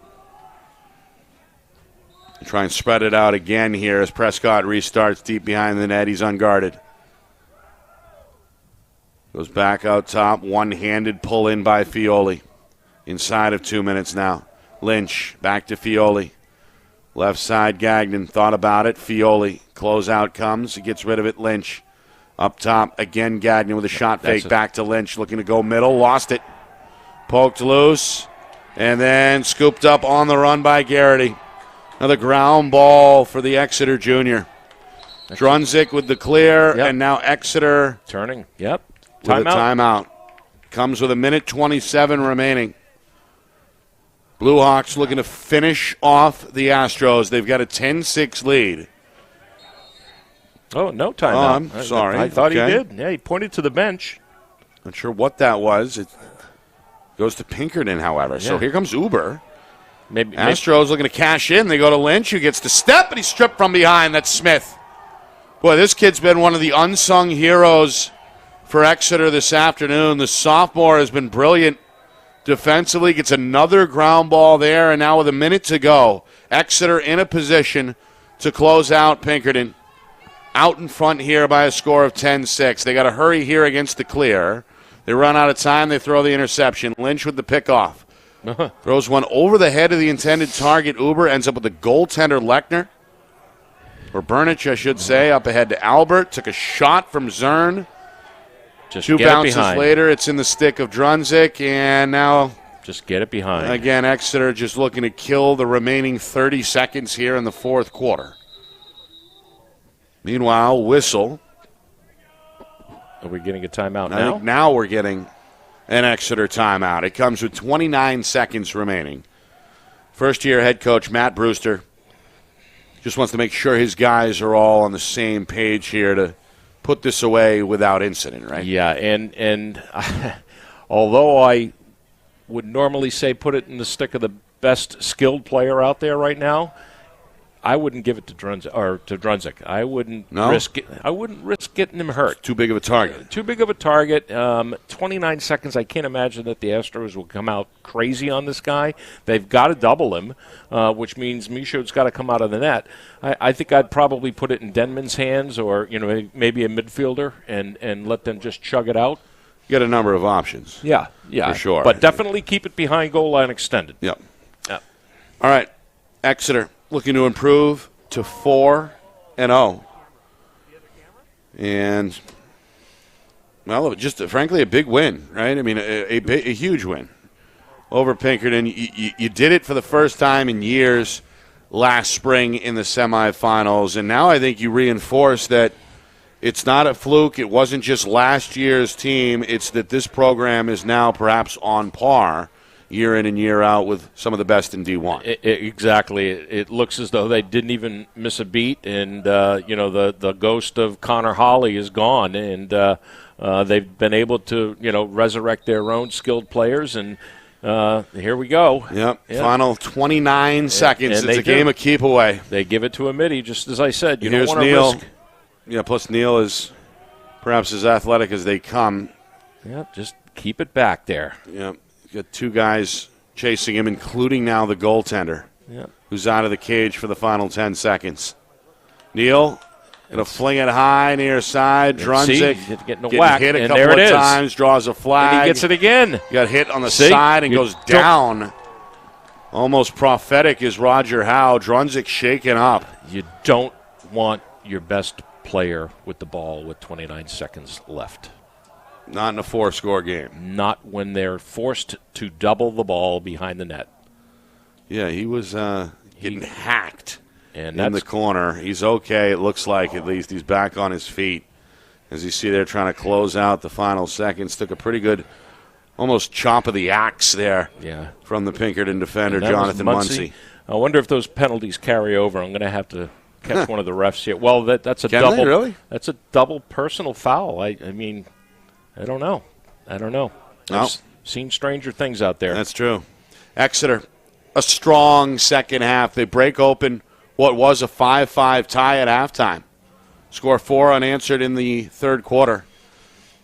Try and spread it out again here as Prescott restarts deep behind the net. He's unguarded. Goes back out top, one-handed pull in by Fioli. Inside of 2 minutes now. Lynch back to Fioli. Left side, Gagnon thought about it. Fioli, closeout comes. He gets rid of it. Lynch up top. Again, Gagnon with a shot fake. Back to Lynch, looking to go middle. Lost it. Poked loose. And then scooped up on the run by Garrity. Another ground ball for the Exeter junior. Drunzik with the clear, and now Exeter turning. Yep. With a timeout. Comes with 1:27 remaining. Blue Hawks looking to finish off the Astros. They've got a 10-6 lead. Oh, no timeout. Oh, I'm sorry. I thought he did. Yeah, he pointed to the bench. Not sure what that was. It goes to Pinkerton, however. Yeah. So here comes Uber. Astros looking to cash in. They go to Lynch, who gets the step, and he's stripped from behind. That's Smith. Boy, this kid's been one of the unsung heroes for Exeter this afternoon. The sophomore has been brilliant defensively. Gets another ground ball there, and now with a minute to go, Exeter in a position to close out Pinkerton. Out in front here by a score of 10-6. They got to hurry here against the clear. They run out of time. They throw the interception. Lynch with the pickoff. Throws one over the head of the intended target. Uber ends up with the goaltender Lechner. Or Burnich, I should say, up ahead to Albert. Took a shot from Zern. Just Two bounces later, it's in the stick of Drunzik, and now just get it behind. Again, Exeter just looking to kill the remaining 30 seconds here in the fourth quarter. Meanwhile, whistle. Are we getting a timeout now? I think now we're getting an Exeter timeout. It comes with 29 seconds remaining. First-year head coach Matt Brewster just wants to make sure his guys are all on the same page here to put this away without incident, right? Yeah, and although I would normally say put it in the stick of the best skilled player out there right now, I wouldn't give it to Drunzik. I wouldn't risk getting him hurt. Too big of a target. Too big of a target. 29 seconds. I can't imagine that the Astros will come out crazy on this guy. They've got to double him, which means Michaud's got to come out of the net. I think I'd probably put it in Denman's hands, or maybe a midfielder, and let them just chug it out. You got a number of options. Yeah, for sure. But definitely keep it behind goal line extended. Yep. All right, Exeter looking to improve to 4-0. And, well, just frankly a big win, right? I mean, a huge win over Pinkerton. You did it for the first time in years last spring in the semifinals, and now I think you reinforce that it's not a fluke. It wasn't just last year's team. It's that this program is now perhaps on par year in and year out with some of the best in D1. Exactly. It looks as though they didn't even miss a beat, and the ghost of Connor Hawley is gone, and they've been able to resurrect their own skilled players, and here we go. Yep. Final 29 seconds. It's a game of keep away. They give it to Amity, just as I said. You Here's don't want to Neal. risk. Yeah. Plus Neal is perhaps as athletic as they come. Yeah. Just keep it back there. Yep. Got two guys chasing him, including now the goaltender, who's out of the cage for the final 10 seconds. Neal going to fling it high near side. Drunzik getting a whack, hit a and couple there it of is. times, draws a flag. And he gets it again. Got hit on the side and goes down. Almost prophetic is Roger Howe. Drunzik shaken up. You don't want your best player with the ball with 29 seconds left. Not in a 4-score game. Not when they're forced to double the ball behind the net. Yeah, he was getting hacked in the corner. He's okay, it looks like, at least. He's back on his feet. As you see there trying to close out the final seconds. Took a pretty good, almost chop of the axe there from the Pinkerton defender, Jonathan Muncy. I wonder if those penalties carry over. I'm going to have to catch one of the refs here. Well, that's a Can double. They, really? That's a double personal foul. I mean, I don't know. I've seen stranger things out there. That's true. Exeter, a strong second half. They break open what was a 5-5 tie at halftime. Score 4 unanswered in the third quarter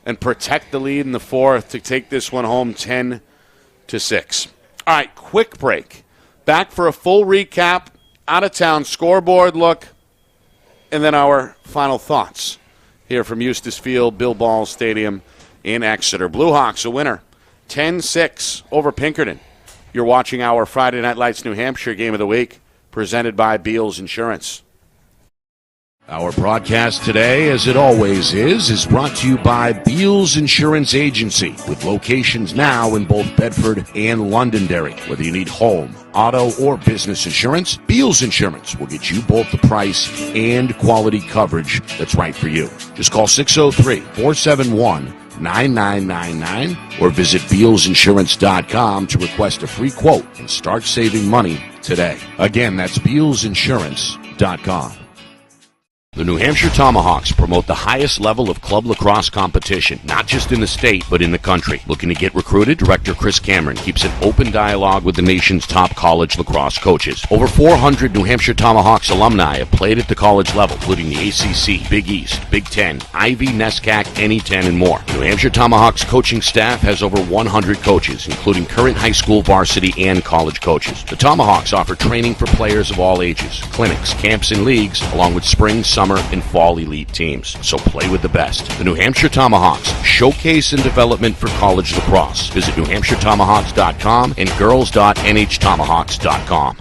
and protect the lead in the fourth to take this one home 10-6. All right, quick break. Back for a full recap, out-of-town scoreboard look, and then our final thoughts here from Eustis Field, Bill Ball Stadium in Exeter. Blue Hawks a winner, 10-6 over Pinkerton. You're watching our Friday Night Lights New Hampshire Game of the Week, presented by Beals Insurance. Our broadcast today, as it always is brought to you by Beals Insurance Agency, with locations now in both Bedford and Londonderry. Whether you need home, auto, or business insurance, Beals Insurance will get you both the price and quality coverage that's right for you. Just call 603-471-9999 or visit BealsInsurance.com to request a free quote and start saving money today. Again, that's BealsInsurance.com. The New Hampshire Tomahawks promote the highest level of club lacrosse competition, not just in the state, but in the country. Looking to get recruited? Director Chris Cameron keeps an open dialogue with the nation's top college lacrosse coaches. Over 400 New Hampshire Tomahawks alumni have played at the college level, including the ACC, Big East, Big Ten, Ivy, NESCAC, NE10, and more. The New Hampshire Tomahawks coaching staff has over 100 coaches, including current high school varsity and college coaches. The Tomahawks offer training for players of all ages, clinics, camps, and leagues, along with spring, summer, and fall elite teams. So play with the best. The New Hampshire Tomahawks, showcase and development for college lacrosse. Visit NewHampshireTomahawks.com and girls.nhtomahawks.com.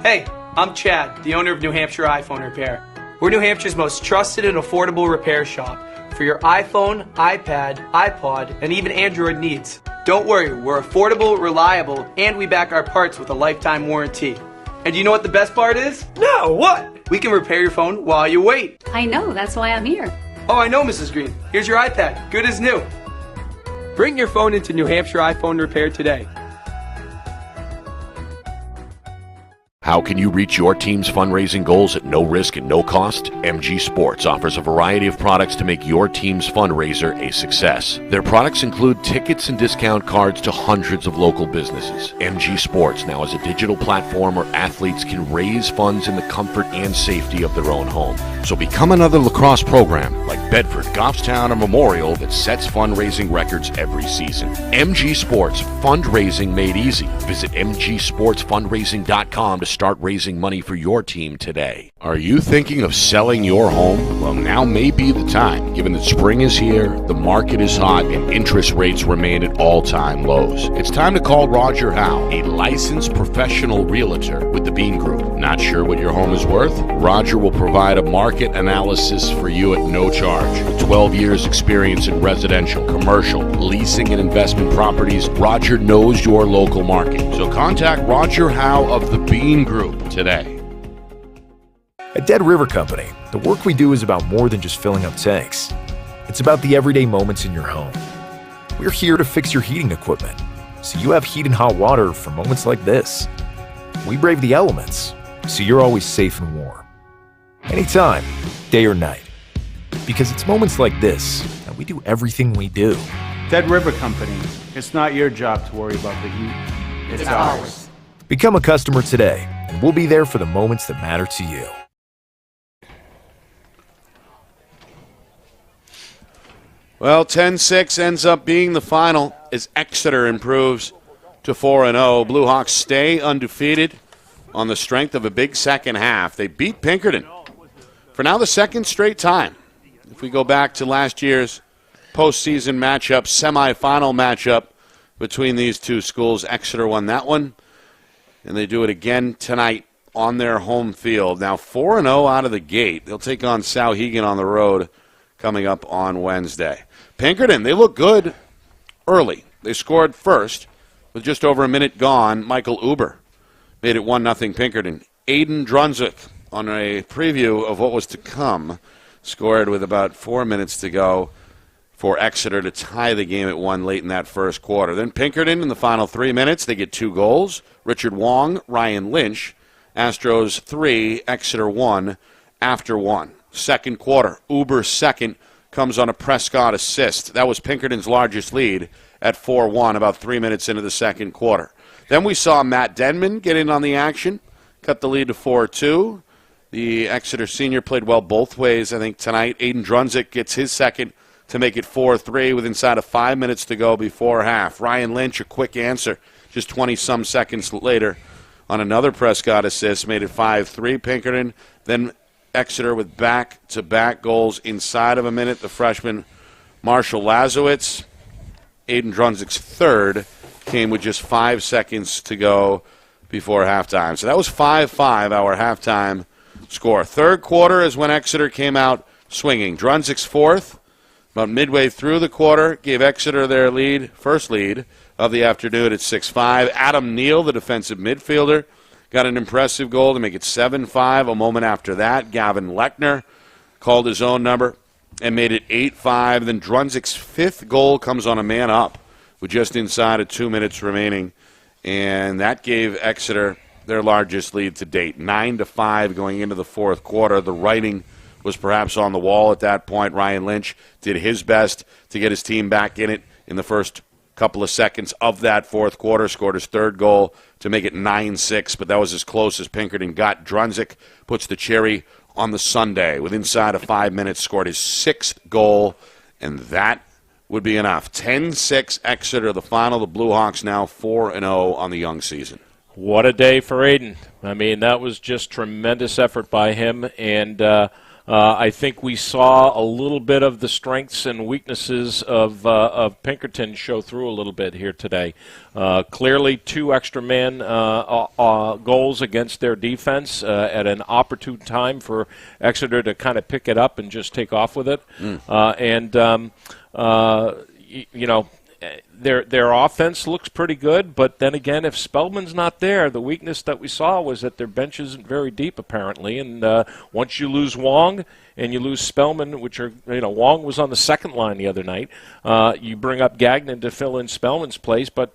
Hey, I'm Chad, the owner of New Hampshire iPhone Repair. We're New Hampshire's most trusted and affordable repair shop for your iPhone, iPad, iPod, and even Android needs. Don't worry, we're affordable, reliable, and we back our parts with a lifetime warranty. And you know what the best part is? No, what? We can repair your phone while you wait. I know, that's why I'm here. Oh, I know, Mrs. Green. Here's your iPad, good as new. Bring your phone into New Hampshire iPhone Repair today. How can you reach your team's fundraising goals at no risk and no cost? MG Sports offers a variety of products to make your team's fundraiser a success. Their products include tickets and discount cards to hundreds of local businesses. MG Sports now has a digital platform where athletes can raise funds in the comfort and safety of their own home. So become another lacrosse program like Bedford, Goffstown, or Memorial that sets fundraising records every season. MG Sports, fundraising made easy. Visit mgsportsfundraising.com to start raising money for your team today. Are you thinking of selling your home? Well, now may be the time, given that spring is here, the market is hot, and interest rates remain at all-time lows. It's time to call Roger Howe, a licensed professional realtor with the Bean Group. Not sure what your home is worth? Roger will provide a market analysis for you at no charge. With 12 years experience in residential, commercial, leasing, and investment properties, Roger knows your local market. So contact Roger Howe of the Bean Group today. At Dead River Company, the work we do is about more than just filling up tanks. It's about the everyday moments in your home. We're here to fix your heating equipment, so you have heat and hot water for moments like this. We brave the elements, so you're always safe and warm. Anytime, day or night. Because it's moments like this that we do everything we do. Dead River Company, it's not your job to worry about the heat. It's ours. Become a customer today, and we'll be there for the moments that matter to you. Well, 10-6 ends up being the final as Exeter improves to 4-0. Blue Hawks stay undefeated on the strength of a big second half. They beat Pinkerton for now the second straight time. If we go back to last year's postseason matchup, semifinal matchup between these two schools, Exeter won that one, and they do it again tonight on their home field. Now 4-0 out of the gate. They'll take on Souhegan on the road coming up on Wednesday. Pinkerton, they look good early. They scored first with just over a minute gone. Michael Uber made it 1-0 Pinkerton. Aiden Drunzik, on a preview of what was to come, scored with about 4 minutes to go for Exeter to tie the game at 1 late in that first quarter. Then Pinkerton in the final 3 minutes, they get 2 goals. Richard Wong, Ryan Lynch. Astros 3, Exeter 1 after 1. Second quarter, Uber second comes on a Prescott assist. That was Pinkerton's largest lead at 4-1 about 3 minutes into the second quarter. Then we saw Matt Denman get in on the action, cut the lead to 4-2. The Exeter senior played well both ways, I think, tonight. Aiden Drunzik gets his second to make it 4-3 with inside of 5 minutes to go before half. Ryan Lynch, a quick answer, just 20-some seconds later on another Prescott assist, made it 5-3 Pinkerton. Then Exeter with back-to-back goals inside of a minute. The freshman Marshall Lazowitz, Aiden Drunzik's third, came with just 5 seconds to go before halftime. So that was 5-5, our halftime score. Third quarter is when Exeter came out swinging. Drunzik's fourth, about midway through the quarter, gave Exeter their first lead of the afternoon at 6-5. Adam Neal, the defensive midfielder, got an impressive goal to make it 7-5. A moment after that, Gavin Lechner called his own number and made it 8-5. Then Drunzik's fifth goal comes on a man up with just inside of 2 minutes remaining, and that gave Exeter their largest lead to date, 9-5 going into the fourth quarter. The writing was perhaps on the wall at that point. Ryan Lynch did his best to get his team back in it in the first couple of seconds of that fourth quarter, scored his third goal to make it 9-6, but that was as close as Pinkerton got. Drunzik puts the cherry on the sundae. With inside of 5 minutes, scored his sixth goal, and that would be enough. 10-6 Exeter, the final. The Blue Hawks now 4-0 on the young season. What a day for Aiden. I mean, that was just tremendous effort by him, and I think we saw a little bit of the strengths and weaknesses of Pinkerton show through a little bit here today. Clearly, 2 extra man goals against their defense at an opportune time for Exeter to kind of pick it up and just take off with it. Their offense looks pretty good, but then again, if Spellman's not there, the weakness that we saw was that their bench isn't very deep, apparently. And once you lose Wong and you lose Spellman, Wong was on the second line the other night, you bring up Gagnon to fill in Spellman's place, but,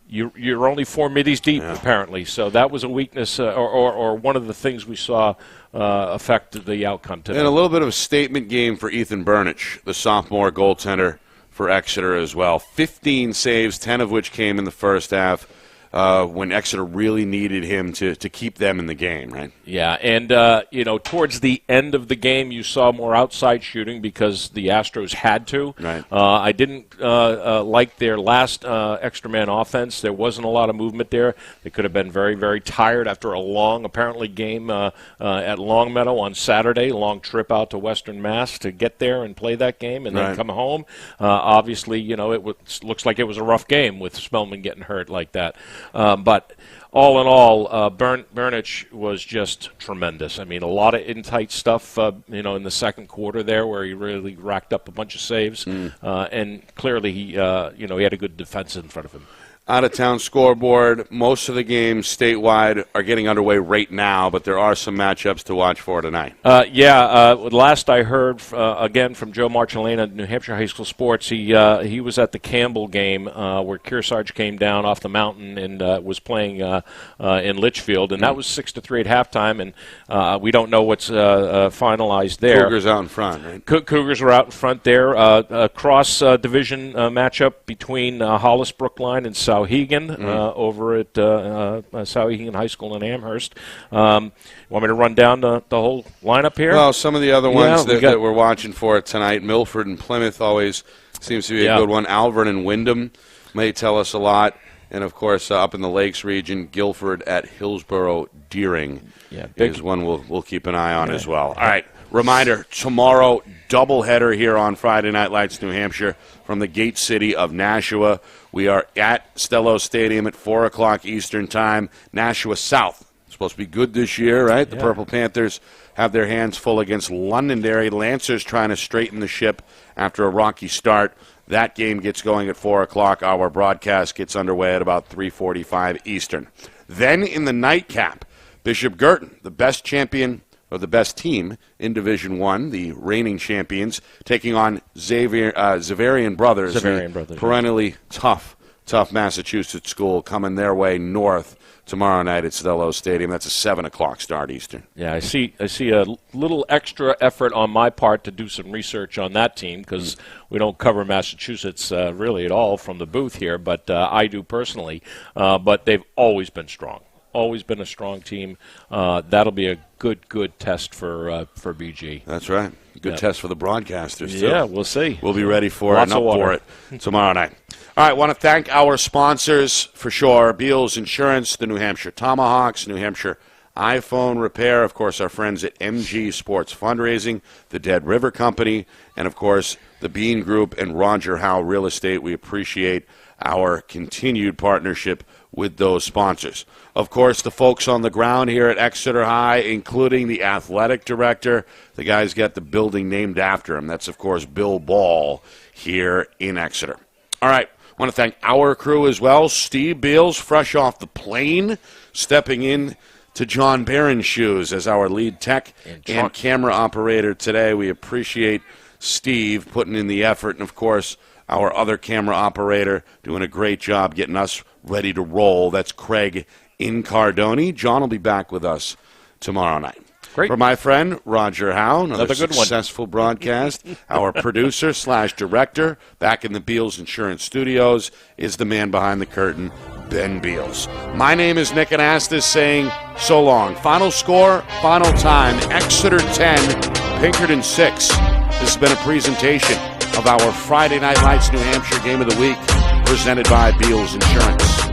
you're only 4 middies deep, apparently. So that was a weakness or one of the things we saw affect the outcome today. And a little bit of a statement game for Ethan Burnich, the sophomore goaltender for Exeter as well. 15 saves, 10 of which came in the first half when Exeter really needed him to keep them in the game, right? Yeah, and, towards the end of the game, you saw more outside shooting because the Astros had to. Right. I didn't like their last extra man offense. There wasn't a lot of movement there. They could have been very, very tired after a long, apparently, game at Longmeadow on Saturday, a long trip out to Western Mass to get there and play that game and then come home. Obviously, it looks like it was a rough game with Spellman getting hurt like that. But all in all, Burnich was just tremendous. I mean, a lot of in-tight stuff, in the second quarter there where he really racked up a bunch of saves. And clearly he had a good defense in front of him. Out-of-town scoreboard. Most of the games statewide are getting underway right now, but there are some matchups to watch for tonight. Last I heard, again, from Joe Marcellina at New Hampshire High School Sports, he was at the Campbell game where Kearsarge came down off the mountain and was playing in Litchfield, and that was 6-3 at halftime, and we don't know what's finalized there. Cougars out in front, right? Cougars are out in front there. A cross-division matchup between Hollis Brookline and Souhegan over at Souhegan High School in Amherst. Want me to run down the whole lineup here? Well, some of the other ones that we're watching for tonight, Milford and Plymouth always seems to be a good one. Alvern and Wyndham may tell us a lot. And, of course, up in the Lakes region, Guilford at Hillsborough Deering is one we'll keep an eye on as well. All right, reminder, tomorrow, doubleheader here on Friday Night Lights, New Hampshire, from the Gate City of Nashua. We are at Stello Stadium at 4 o'clock Eastern Time. Nashua South. It's supposed to be good this year, right? The Purple Panthers have their hands full against Londonderry. Lancers trying to straighten the ship after a rocky start. That game gets going at 4 o'clock. Our broadcast gets underway at about 3:45 Eastern. Then in the nightcap, Bishop Girton, the best champion or the best team in Division I, the reigning champions, taking on Xaverian Brothers, perennially tough Massachusetts school, coming their way north tomorrow night at Stello Stadium. That's a 7 o'clock start Eastern. Yeah, I see a little extra effort on my part to do some research on that team because we don't cover Massachusetts really at all from the booth here, but I do personally. But they've always been strong. Always been a strong team. That'll be a good test for BG. That's right. Good test for the broadcasters, too. Yeah, we'll see. We'll be ready for it Lots and of up for water. it tomorrow night. All right, want to thank our sponsors for sure. Beals Insurance, the New Hampshire Tomahawks, New Hampshire iPhone Repair, of course, our friends at MG Sports Fundraising, the Dead River Company, and, of course, the Bean Group and Roger Howe Real Estate. We appreciate our continued partnership with those sponsors. Of course, the folks on the ground here at Exeter High, including the athletic director, the guy's got the building named after him. That's, of course, Bill Ball here in Exeter. All right, I want to thank our crew as well. Steve Beals, fresh off the plane, stepping in to John Barron's shoes as our lead tech and camera operator today. We appreciate Steve putting in the effort, and, of course, our other camera operator doing a great job getting us ready to roll. That's Craig Incardoni. John will be back with us tomorrow night. Great. For my friend Roger Howe, another good one. successful broadcast, our producer/director back in the Beals Insurance Studios is the man behind the curtain, Ben Beals. My name is Nick Anastas saying so long. Final score, final time, Exeter 10, Pinkerton 6. This has been a presentation of our Friday Night Lights New Hampshire Game of the Week, presented by Beals Insurance.